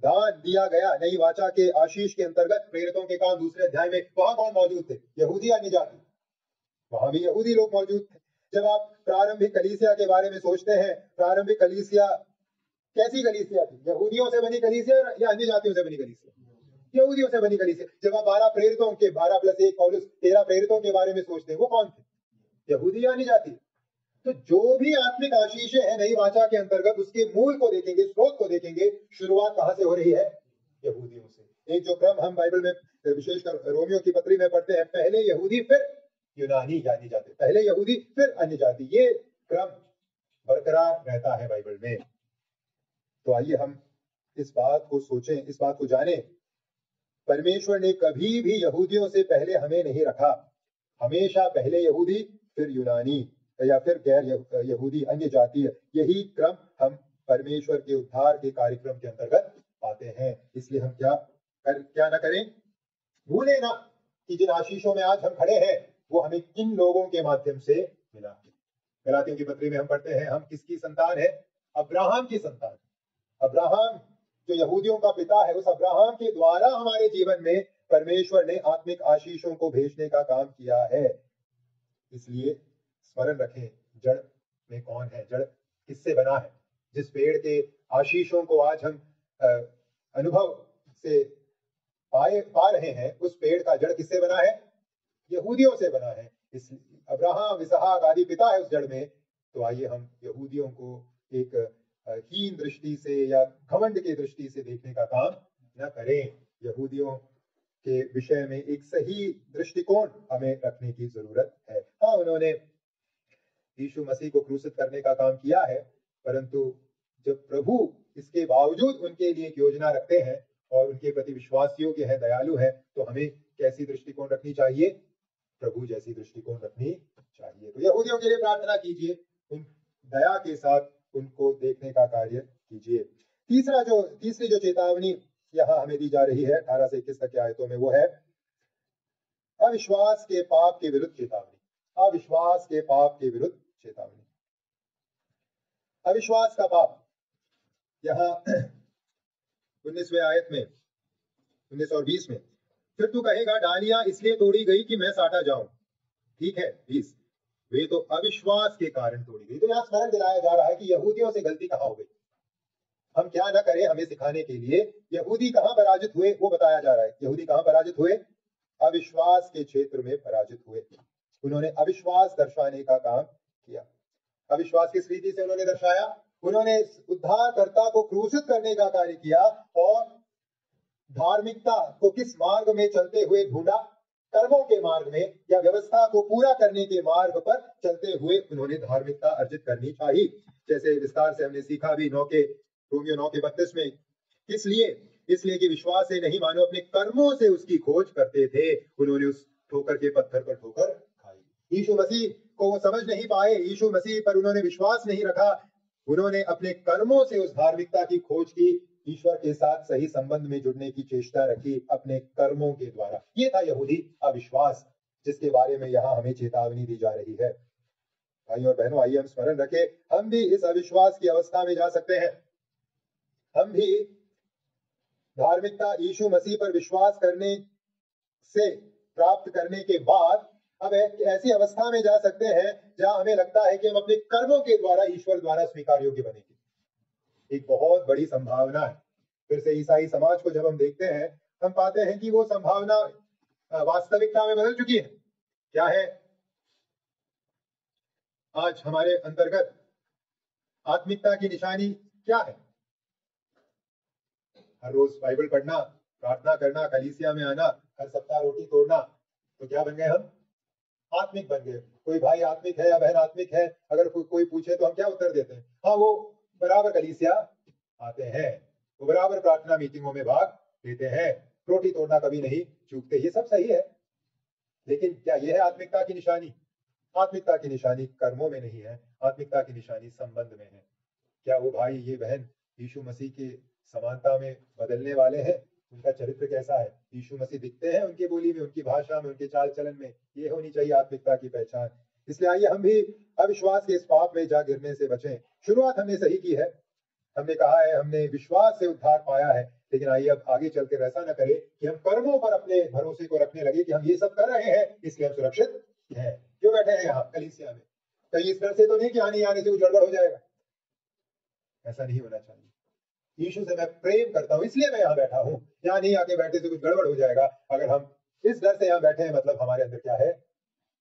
दान दिया गया नई वाचा के आशीष के अंतर्गत, प्रेरितों के काम दूसरे अध्याय में, वहां कौन मौजूद थे? यहूदी या अन्य जाति? वहां भी यहूदी लोग मौजूद थे। जब आप प्रारंभिक कलीसिया के बारे में सोचते हैं, प्रारंभिक कलीसिया कैसी कलीसिया थी? यहूदियों से बनी कलीसिया या अन्य जातियों से बनी कलीसिया? यहूदियों से बनी कलीसिया। जब आप 12 प्रेरितों के 12 + 1 पौलुस 13 प्रेरितों के बारे में सोचते हैं, वो कौन थे? यहूदी या अन्य जाति? तो जो भी आत्मिक आशीषें हैं नई वाचा के अंतर्गत, उसके मूल को देखेंगे, स्रोत को देखेंगे, शुरुआत कहां से हो रही है? यहूदियों से। एक जो क्रम हम बाइबल में विशेषकर रोमियो की पत्री में पढ़ते हैं, पहले यहूदी फिर यूनानी जानी जाते, पहले यहूदी फिर अन्य जाति, ये क्रम बरकरार रहता है बाइबल में। तो आइए हम इस बात को सोचें, इस बात को जानें। परमेश्वर ने कभी भी यहूदियों से पहले हमें नहीं रखा, हमेशा पहले यहूदी फिर यूनानी या फिर गैर यहूदी, अन्य जातीय, यही क्रम हम परमेश्वर के उद्धार के कार्यक्रम के अंतर्गत पाते हैं। इसलिए हम क्या ना करें, भूले ना कि जिन आशीषों में आज हम खड़े हैं वो हमें किन लोगों के माध्यम से मिला। गलातियों की पत्री में हम पढ़ते हैं, हम किसकी संतान है? अब्राहम की संतान। अब्राहम जो यहूदियों का पिता है, उस अब्राहम के द्वारा हमारे जीवन में परमेश्वर ने आत्मिक आशीषों को भेजने का काम किया है। इसलिए स्मरण रखें, जड़ में कौन है, जड़ किससे बना है? जिस पेड़ के आशीषों को आज हम अनुभव से पा रहे हैं, उस पेड़ का जड़ किससे बना है? यहूदियों से बना है। इस अब्राहम, इसहाक आदि पिता है उस जड़ में। तो आइए हम यहूदियों को एक हीन दृष्टि से या घमंड की दृष्टि से देखने का काम न करें। यहूदियों के विषय में एक सही दृष्टिकोण हमें रखने की जरूरत है। हाँ, उन्होंने यीशु मसीह को क्रूसित करने का काम किया है, परंतु जब प्रभु इसके बावजूद उनके लिए एक योजना रखते हैं और उनके प्रति विश्वास योग्य है, दयालु है, तो हमें कैसी दृष्टिकोण रखनी चाहिए? प्रभु जैसी दृष्टिकोण रखनी चाहिए। तो यहूदियों के लिए प्रार्थना कीजिए, उन दया के साथ उनको देखने का कार्य कीजिए। तीसरी जो चेतावनी यहाँ हमें दी जा रही है 18 से 21 तक के आयतों में, वो है अविश्वास के पाप के विरुद्ध चेतावनी। अविश्वास के पाप के विरुद्ध चेतावनी। अविश्वास का पाप यहाँ 19वें आयत में, 19 और 20 में, फिर तू कहेगा डालियां इसलिए तोड़ी गई कि मैं साटा जाऊं। ठीक है, 20, वे तो अविश्वास के कारण तोड़ी गई। तो यहाँ स्मरण दिलाया जा रहा है कि यहूदियों से गलती कहाँ हो गई? हम क्या ना करें हमें सिखाने के लिए। यहूदी कहां पराजित हुए वो बताया जा रहा है। यहूदी कहां पराजित हुए? अविश्वास के क्षेत्र में पराजित हुए। उन्होंने अविश्वास दर्शाने का काम किया। अविश्वास किस रीति से उन्होंने दर्शाया? उन्होंने उद्धारकर्ता को क्रूसित करने का कार्य किया और धार्मिकता को किस मार्ग में चलते हुए ढूंढा? कर्मों के मार्ग में या व्यवस्था को पूरा करने के मार्ग पर चलते हुए उन्होंने धार्मिकता अर्जित करनी चाहिए। जैसे विस्तार से हमने सीखा भी रोमियो 9:32 में। इसलिए कि विश्वास से नहीं मानो अपने कर्मों से उसकी खोज करते थे। उन्होंने उस ठोकर के पत्थर पर ठोकर खाई। यीशु मसीह को वो समझ नहीं पाए, यीशु मसीह पर उन्होंने विश्वास नहीं रखा। उन्होंने अपने कर्मों से उस धार्मिकता की खोज की, ईश्वर के साथ सही संबंध में जुड़ने की चेष्टा रखी अपने कर्मों के द्वारा। ये था यहूदी अविश्वास, जिसके बारे में यहाँ हमें चेतावनी दी जा रही है। भाई और बहनों, आइए हम स्मरण रखें, हम भी इस अविश्वास की अवस्था में जा सकते हैं। हम भी धार्मिकता यीशु मसीह पर विश्वास करने से प्राप्त करने के बाद अब ऐसी अवस्था में जा सकते हैं जहां हमें लगता है कि हम अपने कर्मों के द्वारा ईश्वर द्वारा स्वीकार योग्य बनेंगे। एक बहुत बड़ी संभावना है। फिर से ईसाई समाज को जब हम देखते हैं, हम पाते हैं कि वो संभावना वास्तविकता में बदल चुकी है। क्या है? आज हमारे अंतर्गत आत्मिकता की निशानी क्या है? हर रोज बाइबल पढ़ना, प्रार्थना करना, कलीसिया में आना, हर सप्ताह रोटी तोड़ना, तो क्या बन गए हम? आत्मिक बन गए। कोई भाई आत्मिक है या बहन आत्मिक है, अगर कोई पूछे तो हम क्या उत्तर देते हैं? हाँ, वो बराबर कलीसिया आते हैं, वो बराबर प्रार्थना मीटिंगों में भाग लेते हैं, रोटी तोड़ना कभी नहीं चूकते। ये सब सही है, लेकिन क्या यह है आत्मिकता की निशानी? आत्मिकता की निशानी कर्मों में नहीं है, आत्मिकता की निशानी संबंध में है। क्या वो भाई, ये बहन यीशु मसीह के समानता में बदलने वाले हैं? उनका चरित्र कैसा है? यीशु मसीह दिखते हैं उनकी बोली में, उनकी भाषा में, उनके चाल चलन में? ये होनी चाहिए आत्मिकता की पहचान। इसलिए आइए हम भी अविश्वास के इस पाप में जा गिरने से बचें। शुरुआत हमने सही की है, हमने कहा है हमने विश्वास से उद्धार पाया है, लेकिन आइए अब आगे चलकर ऐसा न करें कि हम कर्मों पर अपने भरोसे को रखने लगे कि हम ये सब कर रहे हैं इसलिए हम सुरक्षित हैं। क्यों बैठे हैं यहाँ कलीसिया में? कहीं इस तरह से तो नहीं कि आने से कुछ गड़बड़ हो जाएगा। ऐसा नहीं होना चाहिए। यीशु से मैं प्रेम करता हूं इसलिए मैं यहाँ बैठा हूं, यहाँ नहीं आके बैठे से कुछ गड़बड़ हो जाएगा। अगर हम इस डर से यहाँ बैठे हैं, मतलब हमारे अंदर क्या है?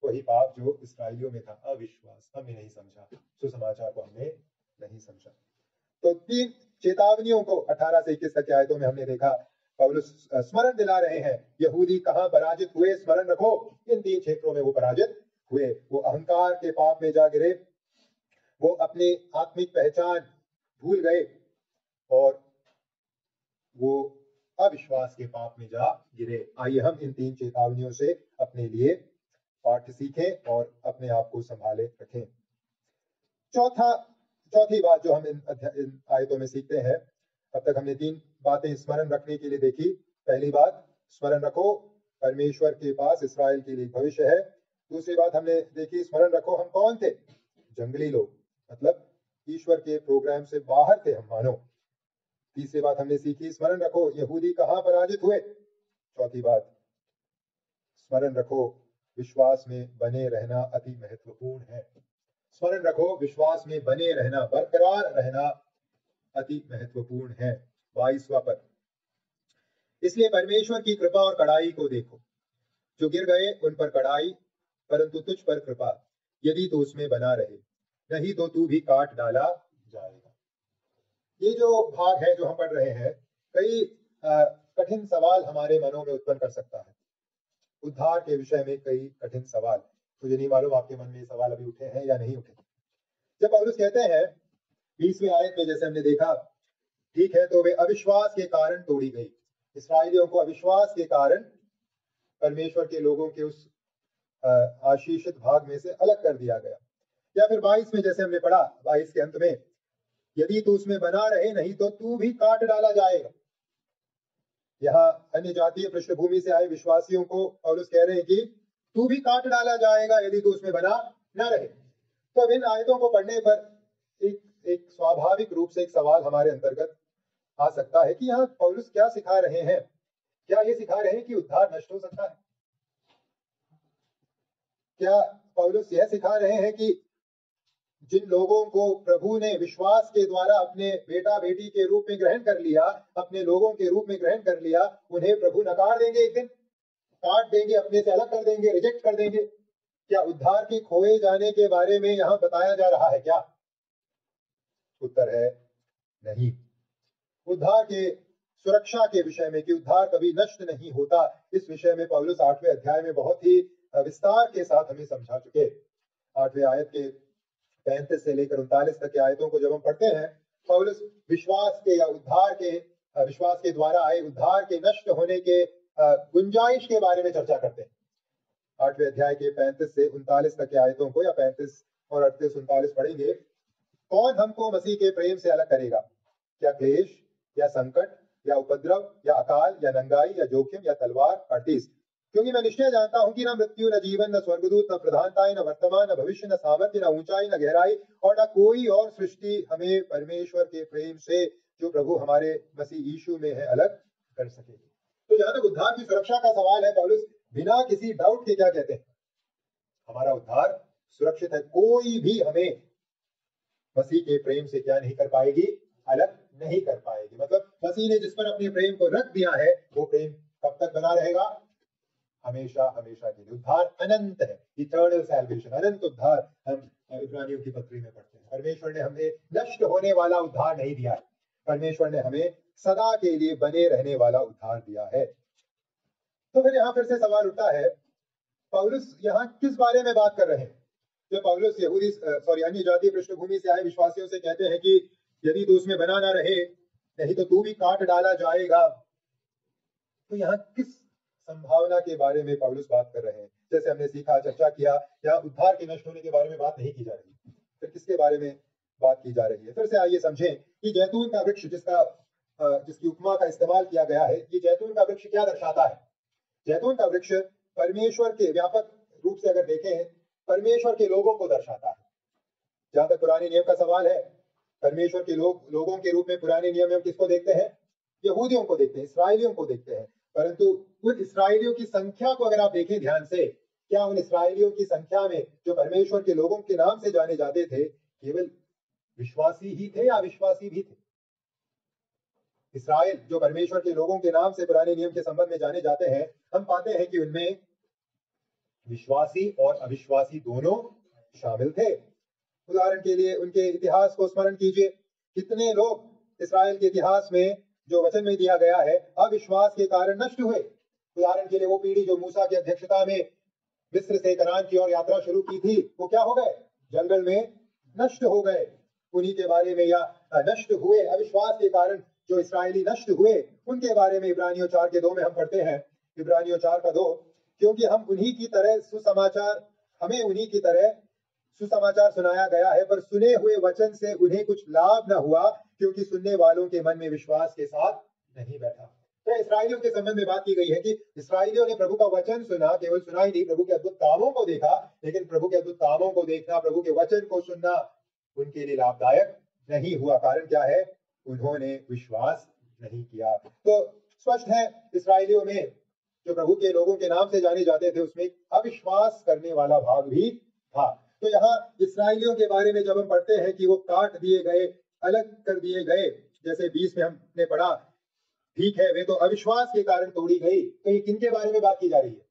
वही पाप जो इस्राएलियों में था, अविश्वास। हमने नहीं समझा, सुसमाचार को हमने नहीं समझा। तो 3 चेतावनियों को 18 से 21 तक की आयतों में हमने देखा। पौलुस स्मरण दिला रहे हैं, यहूदी कहां पराजित हुए? स्मरण रखो, इन 3 क्षेत्रों में वो पराजित हुए। वो अहंकार के पाप में जा गिरे, वो अपनी आत्मिक पहचान भूल गए और वो अविश्वास के पाप में जा गिरे। आइए हम इन 3 चेतावनियों से अपने लिए पाठ सीखें और अपने आप को संभाले रखें। चौथी बात जो हम इन आयतों में सीखते हैं, अब तक हमने 3 बातें स्मरण रखने के लिए देखी। पहली बात, स्मरण रखो परमेश्वर के पास इस्राएल के लिए भविष्य है। दूसरी बात हमने देखी, स्मरण रखो हम कौन थे? जंगली लोग, मतलब ईश्वर के प्रोग्राम से बाहर थे हम मानो। तीसरी बात हमने सीखी, स्मरण रखो यहूदी कहां पराजित हुए। चौथी बात, स्मरण रखो विश्वास में बने रहना अति महत्वपूर्ण है। स्मरण रखो विश्वास में बने रहना, बरकरार रहना अति महत्वपूर्ण है। 22वां पद, इसलिए परमेश्वर की कृपा और कड़ाई को देखो, जो गिर गए उन पर कड़ाई, परंतु तुझ पर कृपा, यदि तू उसमें बना रहे, नहीं तो तू भी काट डाला जाएगा। ये जो भाग है जो हम पढ़ रहे हैं, कई कठिन सवाल हमारे मनों में उत्पन्न कर सकता है। उद्धार के विषय में कई कठिन सवाल। मुझे नहीं मालूम आपके मन में ये सवाल अभी उठे हैं या नहीं उठे। जब पौलुस कहते हैं 20वें आयत में, जैसे हमने देखा, ठीक है, तो वे अविश्वास के कारण तोड़ी गई। इस्राएलियों को अविश्वास के कारण परमेश्वर के लोगों के उस आशीषित भाग में से अलग कर दिया गया। या फिर 22 में जैसे हमने पढ़ा, 22 के अंत में, यदि तू उसमें बना रहे, नहीं तो तू भी काट डाला जाएगा। यहाँ अन्य जातीय पृष्ठभूमि से आए विश्वासियों को पौलुस कह रहे हैं कि तू भी काट डाला जाएगा यदि तू उसमें बना न रहे। तो अब इन आयतों को पढ़ने पर एक स्वाभाविक रूप से एक सवाल हमारे अंतर्गत आ सकता है कि यहाँ पौलुस क्या सिखा रहे हैं? क्या ये सिखा रहे हैं कि उद्धार नष्ट हो सकता है? क्या पौलुस यह सिखा रहे हैं कि जिन लोगों को प्रभु ने विश्वास के द्वारा अपने बेटा बेटी के रूप में ग्रहण कर लिया, अपने लोगों के रूप में ग्रहण कर लिया, उन्हें प्रभु नकार देंगे, एक दिन काट देंगे, अपने से अलग कर देंगे, रिजेक्ट कर देंगे। क्या उद्धार के खोए जाने के बारे में यहाँ बताया जा रहा है क्या? उत्तर है नहीं। उद्धार के सुरक्षा के विषय में कि उद्धार कभी नष्ट नहीं होता, इस विषय में पौलुस 8वें अध्याय में बहुत ही विस्तार के साथ हमें समझा चुके। 8वें आयत के 35 से लेकर 39 तक के आयतों को जब हम पढ़ते हैं, पौलुस विश्वास के या उद्धार के विश्वास के द्वारा आए उद्धार के नष्ट होने के गुंजाइश के बारे में चर्चा करते हैं। 8वें अध्याय के 35 से 39 तक के आयतों को, या 35 और 38 39 पढ़ेंगे। कौन हमको मसीह के प्रेम से अलग करेगा? क्या क्लेश या संकट या उपद्रव या अकाल या नंगाई या जोखिम या तलवार? 38 क्योंकि मैं निश्चय जानता हूं कि न मृत्यु, न जीवन, न स्वर्गदूत, न प्रधानताएं, न वर्तमान, न भविष्य, न सामर्थ्य, न ऊंचाई, न गहराई और न कोई और सृष्टि हमें परमेश्वर के प्रेम से जो प्रभु हमारे मसीह यीशु में है अलग कर सकेगी। तो जहां तक उद्धार की सुरक्षा का सवाल है, पौलुस बिना किसी डाउट के क्या कहते हैं? हमारा उद्धार सुरक्षित है। कोई भी हमें मसीह के प्रेम से क्या नहीं कर पाएगी? अलग नहीं कर पाएगी। मतलब मसीह ने जिस पर अपने प्रेम को रख दिया है, वो प्रेम कब तक बना रहेगा? हमेशा हमेशा के लिए। उद्धार अनंत है, इटर्नल सैल्वेशन, अनंत उद्धार हम इब्रानियों की पत्री में पढ़ते हैं। परमेश्वर ने हमें नष्ट होने वाला उद्धार नहीं दिया है, परमेश्वर ने हमें सदा के लिए बने रहने वाला उद्धार दिया है। तो फिर यहाँ फिर से सवाल उठता है, पौलुस यहाँ किस बारे में बात कर रहे हैं? जब पौलुस अन्य जातीय पृष्ठभूमि से आए विश्वासियों से कहते हैं कि यदि तू उसमें बना ना रहे, नहीं तो तू भी काट डाला जाएगा, तो यहाँ किस संभावना के बारे में पौलुस बात कर रहे हैं? जैसे हमने सीखा, चर्चा किया, यहाँ उद्धार के नष्ट होने के बारे में बात नहीं की जा रही, फिर किसके बारे में बात की जा रही है? फिर से आइए समझें कि जैतून का वृक्ष जिसकी उपमा का इस्तेमाल किया गया है, ये जैतून का वृक्ष क्या दर्शाता है? जैतून का वृक्ष परमेश्वर के, व्यापक रूप से अगर देखें, परमेश्वर के लोगों को दर्शाता है। जहां तक पुराने नियम का सवाल है, परमेश्वर के लोगों के रूप में पुराने नियम में हम किसको देखते हैं? यहूदियों को देखते हैं, इसराइलियों को देखते हैं। परंतु उन इसराइलियों की संख्या को अगर आप देखें ध्यान से, क्या उन इसराइलियों की संख्या में जो परमेश्वर के लोगों के नाम से जाने जाते थे, केवल विश्वासी ही थे या अविश्वासी भी थे? इसराइल जो परमेश्वर के लोगों के नाम से पुराने नियम के संबंध में जाने जाते हैं, हम पाते हैं कि उनमें विश्वासी और अविश्वासी दोनों शामिल थे। उदाहरण के लिए उनके इतिहास को स्मरण कीजिए। कितने लोग इस्राएल के इतिहास में, जो वचन में दिया गया है, अविश्वास के कारण नष्ट हुए। उदाहरण के लिए वो पीढ़ी जो मूसा की अध्यक्षता में मिस्र से कनान की ओर यात्रा शुरू की थी, वो क्या हो गए? जंगल में नष्ट हो गए। उन्हीं के बारे में, या नष्ट हुए अविश्वास के कारण जो इसराइली नष्ट हुए, उनके बारे में इब्रानियों 4:2 में हम पढ़ते हैं। इब्रानियों 4:2, क्योंकि हमें उन्हीं की तरह सुसमाचार सुनाया गया है, पर सुने हुए वचन से उन्हें कुछ लाभ न हुआ, क्योंकि सुनने वालों के मन में विश्वास के साथ नहीं बैठा। तो इसराइलियों के संबंध में बात की गई है कि इसराइलियों ने प्रभु का वचन सुना, केवल सुना ही नहीं, प्रभु के अद्भुत कामों को देखा, लेकिन प्रभु के अद्भुत कामों को देखना, प्रभु के वचन को सुनना उनके लिए लाभदायक नहीं हुआ। कारण क्या है? उन्होंने विश्वास नहीं किया। तो स्पष्ट है, इसराइलियों में जो प्रभु के लोगों के नाम से जाने जाते थे, उसमें अविश्वास करने वाला भाग भी था। तो यहाँ इसराइलियों के बारे में जब हम पढ़ते हैं कि वो काट दिए गए, अलग कर दिए गए, जैसे 20 में हमने पढ़ा, ठीक है, वे तो अविश्वास के कारण तोड़ी गई, तो ये किनके बारे में बात की जा रही है?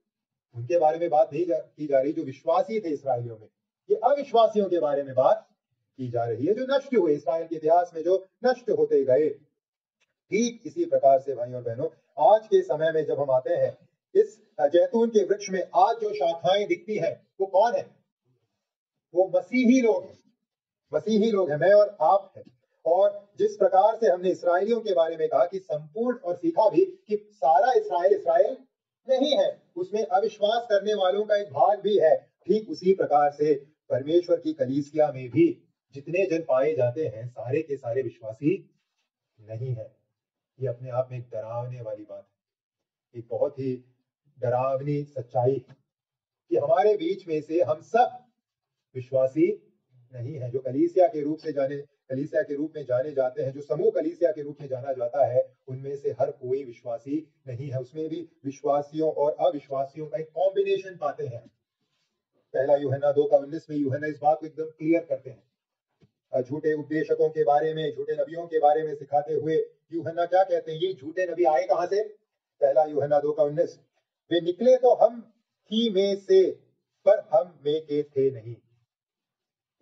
उनके बारे में बात नहीं की जा रही जो विश्वासी थे इसराइलियों में। ये अविश्वासियों के बारे में बात की जा रही है, जो नष्ट हुए, इसराइल के इतिहास में जो नष्ट होते गए। ठीक इसी प्रकार से भाई और बहनों, आज के समय में जब हम आते हैं, इस जैतून के वृक्ष में आज जो शाखाएं दिखती हैं, वो कौन है? वो मसीही लोग हैं। मसीही लोग हैं, मैं और आप हैं। और जिस प्रकार से हमने इसराइलियों के बारे में कहा कि संपूर्ण, और सीखा भी कि सारा इसराइल नहीं है, उसमें अविश्वास करने वालों का एक भाग भी है। ठीक उसी प्रकार से परमेश्वर की कलीसिया में भी जितने जन पाए जाते हैं, सारे के सारे विश्वासी नहीं है। ये अपने आप में एक डरावने वाली बात है, एक बहुत ही डरावनी सच्चाई है कि हमारे बीच में से हम सब विश्वासी नहीं है। जो कलीसिया के रूप में जाने जाते हैं, जो समूह कलीसिया के रूप में जाना जाता है, उनमें से हर कोई विश्वासी नहीं है। उसमें भी विश्वासियों और अविश्वासियों का एक कॉम्बिनेशन पाते हैं। पहला यूहन्ना 2:19 में यूहन्ना इस बात को एकदम क्लियर करते हैं झूठे उपदेशकों के बारे में, झूठे नबियों के बारे में सिखाते हुए यूहन्ना क्या कहते हैं, ये झूठे नबी आए कहां से? पहला यूहन्ना 2:19, वे निकले तो हम ही में से, पर हम में के थे नहीं।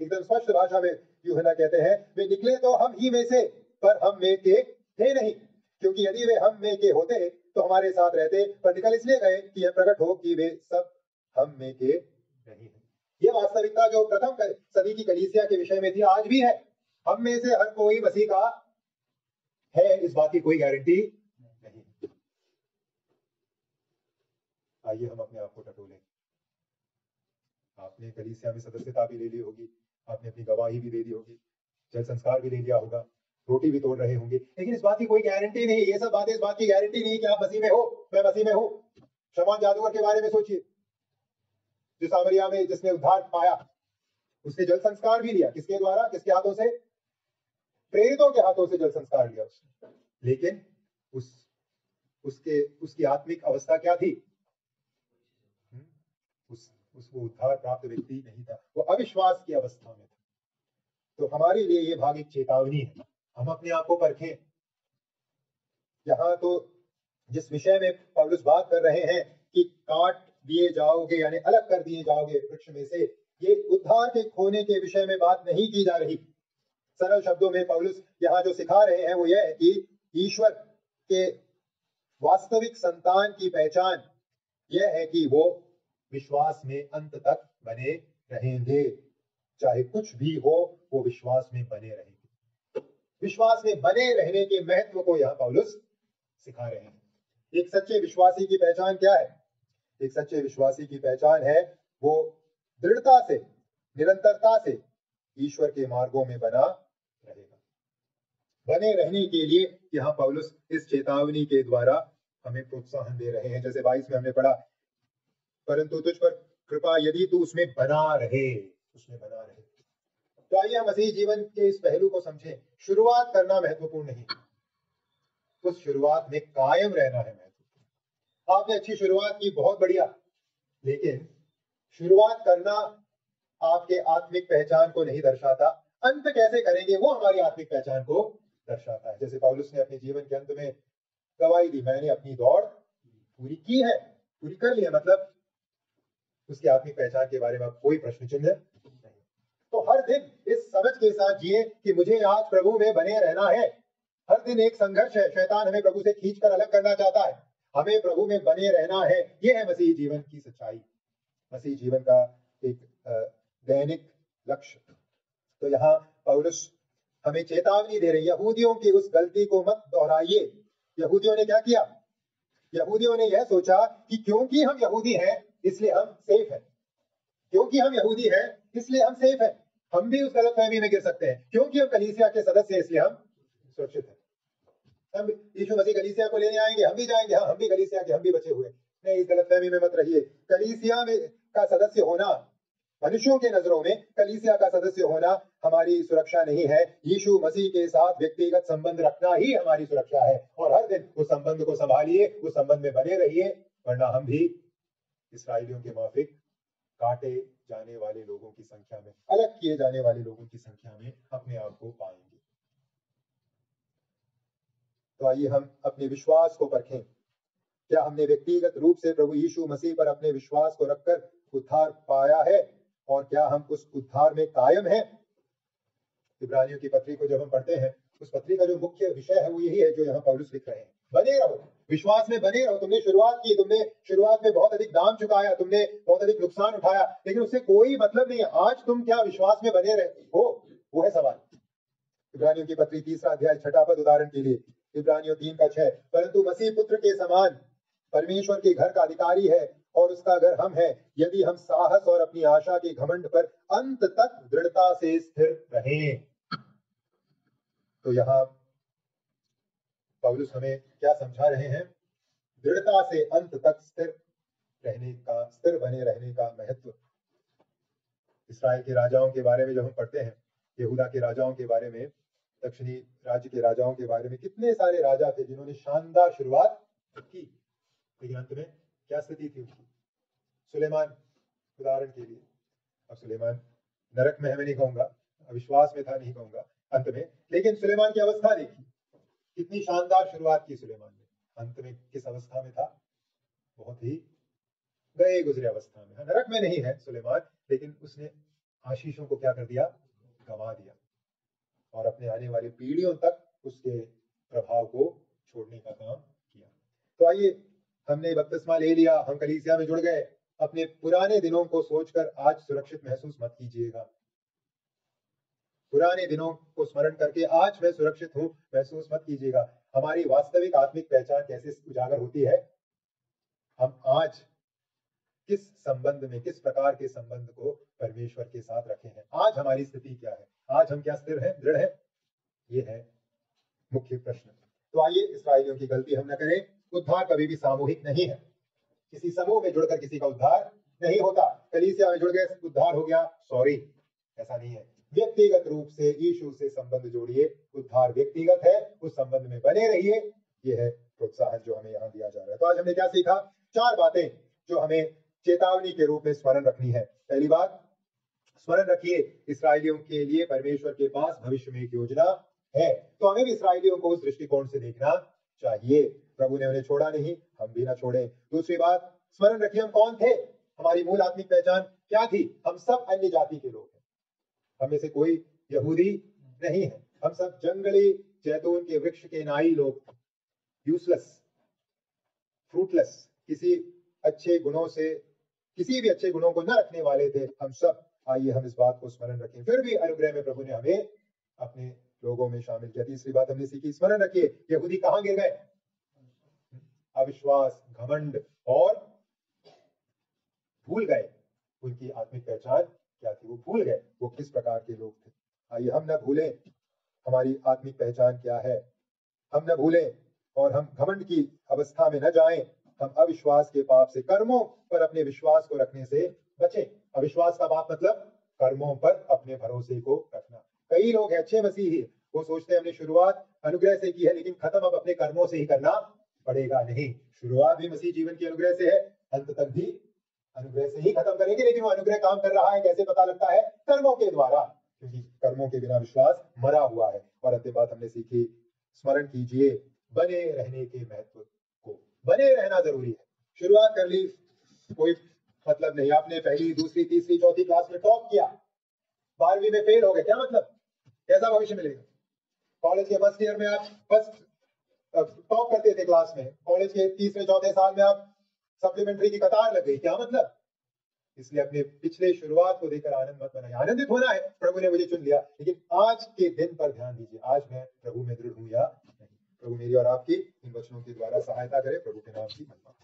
एकदम स्पष्ट भाषा में यूहन्ना कहते हैं, वे निकले तो हम ही में से, पर हम में के थे नहीं। क्योंकि यदि वे हम में के होते तो हमारे साथ रहते, पर निकल इसलिए गए कि यह प्रकट हो कि वे सब हम में के नहीं है। यह वास्तविकता जो प्रथम सदी की कलीसिया के विषय में थी, आज भी है। हम में से हर कोई मसीह का है, इस बात की कोई गारंटी नहीं। आइए हम अपने आप को टटोलें। आपने कलीसिया में सदस्यता भी ले ली होगी, आपने अपनी गवाही भी दे दी होगी, जल संस्कार भी ले लिया होगा, रोटी भी तोड़ रहे होंगे, लेकिन इस बात की कोई गारंटी नहीं। ये सब बातें इस बात की गारंटी नहीं कि आप मसीह में हो, मैं मसीह में हूं। शमौन जादूगर के बारे में सोचिए, जो सामरिया में जिसने उद्धार पाया, उसने जल संस्कार भी लिया। किसके द्वारा? किसके हाथों से? प्रेरितों के हाथों से जल संस्कार लिया उसने। लेकिन उसकी आत्मिक अवस्था क्या थी? वो उद्धार प्राप्त व्यक्ति नहीं था, वो अविश्वास की अवस्था में था। तो हमारे लिए ये भाग एक चेतावनी है, हम अपने आप को परखें। यहाँ तो जिस विषय में पौलुस बात कर रहे हैं कि काट दिए जाओगे, यानी अलग कर दिए जाओगे वृक्ष में से, ये उद्धार के खोने के विषय में बात नहीं की जा रही। सरल शब्दों में पौलुस यहाँ जो सिखा रहे हैं वो यह है कि ईश्वर के वास्तविक संतान की पहचान यह है कि वो विश्वास में अंत तक बने रहेंगे। चाहे कुछ भी हो, वो विश्वास में बने रहेंगे। विश्वास में बने रहने के महत्व को यहाँ पौलुस सिखा रहे हैं। एक सच्चे विश्वासी की पहचान क्या है? एक सच्चे विश्वासी की पहचान है वो दृढ़ता से, निरंतरता से ईश्वर के मार्गों में बना रहेगा। बने रहने के लिए यहाँ पौलुस इस चेतावनी के द्वारा हमें प्रोत्साहन दे रहे हैं। जैसे 22 में हमने पढ़ा, परंतु तुझ पर कृपा यदि तू उसमें बना रहे, उसमें बना रहे। तो आइए हम मसीह जीवन के इस पहलू को समझें। शुरुआत करना महत्वपूर्ण नहीं, उस शुरुआत में कायम रहना है महत्वपूर्ण। आपने अच्छी शुरुआत की, बहुत बढ़िया, लेकिन शुरुआत करना आपके आत्मिक पहचान को नहीं दर्शाता। अंत कैसे करेंगे वो हमारी आत्मिक पहचान को दर्शाता है। जैसे पौलुस ने अपने जीवन के अंत में गवाही दी, मैंने अपनी दौड़ पूरी की है, पूरी कर ली है, मतलब उसकी आत्मिक पहचान के बारे में कोई प्रश्न चिन्ह नहीं। तो हर दिन इस समझ के साथ जिए कि मुझे आज प्रभु में बने रहना है। हर दिन एक संघर्ष है, शैतान हमें प्रभु से खींचकर अलग करना चाहता है, हमें प्रभु में बने रहना है। यह है मसीह जीवन की सच्चाई, मसीह जीवन का एक दैनिक लक्ष्य। तो यहाँ पौलुस हमें चेतावनी दे रहे, यहूदियों की उस गलती को मत दोहराइए। यहूदियों ने क्या किया? यहूदियों ने यह सोचा कि क्योंकि हम यहूदी हैं इसलिए हम सेफ हैं, क्योंकि हम यहूदी हैं इसलिए हम सेफ हैं। हम भी उस गलतफहमी में गिर सकते हैं, क्योंकि हम कलीसिया के सदस्य हैं इसलिए हम सुरक्षित हैं। हम यीशु मसीह कलीसिया को लेने आएंगे, हम भी जाएंगे, हाँ हम भी कलीसिया के, हम भी बचे हुए। नहीं, इस गलतफहमी में मत रहिए। कलीसिया में का सदस्य होना, मनुष्यों के नजरों में कलीसिया का सदस्य होना हमारी सुरक्षा नहीं है। यीशु मसीह के साथ व्यक्तिगत संबंध रखना ही हमारी सुरक्षा है। और हर दिन उस संबंध को संभालिए, उस संबंध में बने रहिए, वरना हम भी इस्राएलियों के माफिक काटे जाने वाले लोगों की संख्या में, अलग किए जाने वाले लोगों की संख्या में अपने आप को पाएंगे। तो आइए हम अपने विश्वास को परखें। क्या हमने व्यक्तिगत रूप से प्रभु यीशु मसीह पर अपने विश्वास को रखकर उद्धार पाया है, और क्या हम उस उद्धार में कायम हैं? इब्रानियों की पत्री को जब हम पढ़ते हैं, उस पत्री का जो मुख्य विषय है वो यही है जो यहाँ पौलुस लिख रहे हैं, बने रहो, विश्वास में बने रहो। तुमने शुरुआत की, तुमने शुरुआत में बहुत अधिक दाम चुकाया, तुमने बहुत अधिक नुकसान उठाया, लेकिन उससे कोई मतलब नहीं है। आज तुम क्या विश्वास में बने रहे हो, वो है सवाल। इब्रानियों की पत्री 3 अध्याय 6 पद उदाहरण के लिए, इब्रानियों 3:6, परंतु मसीह पुत्र के समान परमेश्वर के घर का अधिकारी है और उसका घर हम है, यदि हम साहस और अपनी आशा के घमंड पर अंत तक दृढ़ता से स्थिर रहें। तो यहाँ पौलुस हमें क्या समझा रहे हैं? दृढ़ता से अंत तक स्थिर रहने का, स्थिर बने रहने का महत्व। इस्राएल के राजाओं के बारे में जब हम पढ़ते हैं, यहूदा के राजाओं के बारे में, दक्षिणी राज्य के राजाओं के बारे में, कितने सारे राजा थे जिन्होंने शानदार शुरुआत की, लेकिन अंत में क्या स्थिति थी उनकी? सुलेमान उदाहरण के लिए, अब सुलेमान नरक में है मैं नहीं कहूंगा, अविश्वास में था नहीं कहूंगा अंत में, लेकिन सुलेमान की अवस्था देखी, कितनी शानदार शुरुआत की सुलेमान ने। अंत में किस अवस्था में था? बहुत ही गए गुजरे अवस्था में। नरक में नहीं है सुलेमान, लेकिन उसने आशीषों को क्या कर दिया? गंवा दिया, और अपने आने वाली पीढ़ियों तक उसके प्रभाव को छोड़ने का काम किया। तो आइए, हमने बपतिस्मा ले लिया, हम कलीसिया में जुड़ गए, अपने पुराने दिनों को सोचकर आज सुरक्षित महसूस मत कीजिएगा। पुराने दिनों को स्मरण करके आज मैं सुरक्षित हूं महसूस मत कीजिएगा। हमारी वास्तविक आत्मिक पहचान कैसे उजागर होती है? हम आज किस संबंध में, किस प्रकार के संबंध को परमेश्वर के साथ रखे हैं। आज हमारी स्थिति क्या है? आज हम क्या स्थिर हैं, दृढ़ हैं? ये है मुख्य प्रश्न। तो आइए, इस्राएलियों की गलती हम न करें। उद्धार कभी भी सामूहिक नहीं है। किसी समूह में जुड़कर किसी का उद्धार नहीं होता। कलीसिया में जुड़ गए, उद्धार हो गया, सॉरी, ऐसा नहीं है। व्यक्तिगत रूप से यीशु से संबंध जोड़िए। उद्धार व्यक्तिगत है, उस संबंध में बने रहिए। ये है प्रोत्साहन जो हमें यहाँ दिया जा रहा है। तो आज हमने क्या सीखा? 4 बातें जो हमें चेतावनी के रूप में स्मरण रखनी है। पहली बात, स्मरण रखिए, इसराइलियों के लिए परमेश्वर के पास भविष्य में एक योजना है। तो हमें भी इसराइलियों को उस दृष्टिकोण से देखना चाहिए। प्रभु ने उन्हें छोड़ा नहीं, हम भी ना छोड़े। दूसरी बात, स्मरण रखिए हम कौन थे, हमारी मूल आत्मिक पहचान क्या थी। हम सब अन्य जाति के लोग हैं, हम में से कोई यहूदी नहीं है। हम सब जंगली जैतून के वृक्ष के नाई लोग, यूजलेस, फ्रूटलेस, किसी भी अच्छे गुणों को न रखने वाले थे हम सब। आइए हम इस बात को स्मरण रखें। फिर भी अनुग्रह में प्रभु ने हमें अपने लोगों में शामिल किया। तीसरी बात हमने सीखी, स्मरण रखिए, यहूदी कहां गिर गए? अविश्वास, घमंड, और भूल गए उनकी आत्मिक पहचान क्या थी। वो भूल गए वो किस प्रकार के लोग थे। आइए हम न भूलें हमारी आत्मिक पहचान क्या है। हम न भूलें और हम घमंड की अवस्था में न जाएं। हम अविश्वास के पाप से, कर्मों पर अपने विश्वास को रखने से बचें। अविश्वास का पाप मतलब कर्मों पर अपने भरोसे को रखना। कई लोग अच्छे मसीही, वो सोचते हैं हमने शुरुआत अनुग्रह से की है, लेकिन खत्म अब अपने कर्मों से ही करना पड़ेगा। नहीं, शुरुआत भी मसीह जीवन के अनुग्रह से है, अंत तक भी अनुग्रह से ही खत्म करेंगे। लेकिन वो अनुग्रह काम कर रहा है कैसे पता लगता है? कर्मों के द्वारा, क्योंकि कर्मों के बिना विश्वास मरा हुआ है। और अंतिम बात हमने सीखी, स्मरण कीजिए बने रहने के महत्व को। बने रहना जरूरी है। शुरुआत कर ली, कोई मतलब नहीं। आपने पहली, दूसरी, तीसरी, चौथी क्लास में टॉप किया, 12वीं में फेल हो गए, क्या मतलब? कैसा भविष्य मिलेगा? कॉलेज के फर्स्ट ईयर में आप टॉप करते थे क्लास में, कॉलेज के तीसरे चौथे साल में आप सप्लीमेंट्री की कतार लग गई, क्या मतलब? इसलिए अपने पिछले शुरुआत को देखकर आनंद मत बनाइए। आनंदित होना है, प्रभु ने मुझे चुन लिया, लेकिन आज के दिन पर ध्यान दीजिए, आज मैं प्रभु में दृढ़ हूं या नहीं। प्रभु मेरी और आपकी इन वचनों के द्वारा सहायता करे। प्रभु के नाम की महिमा।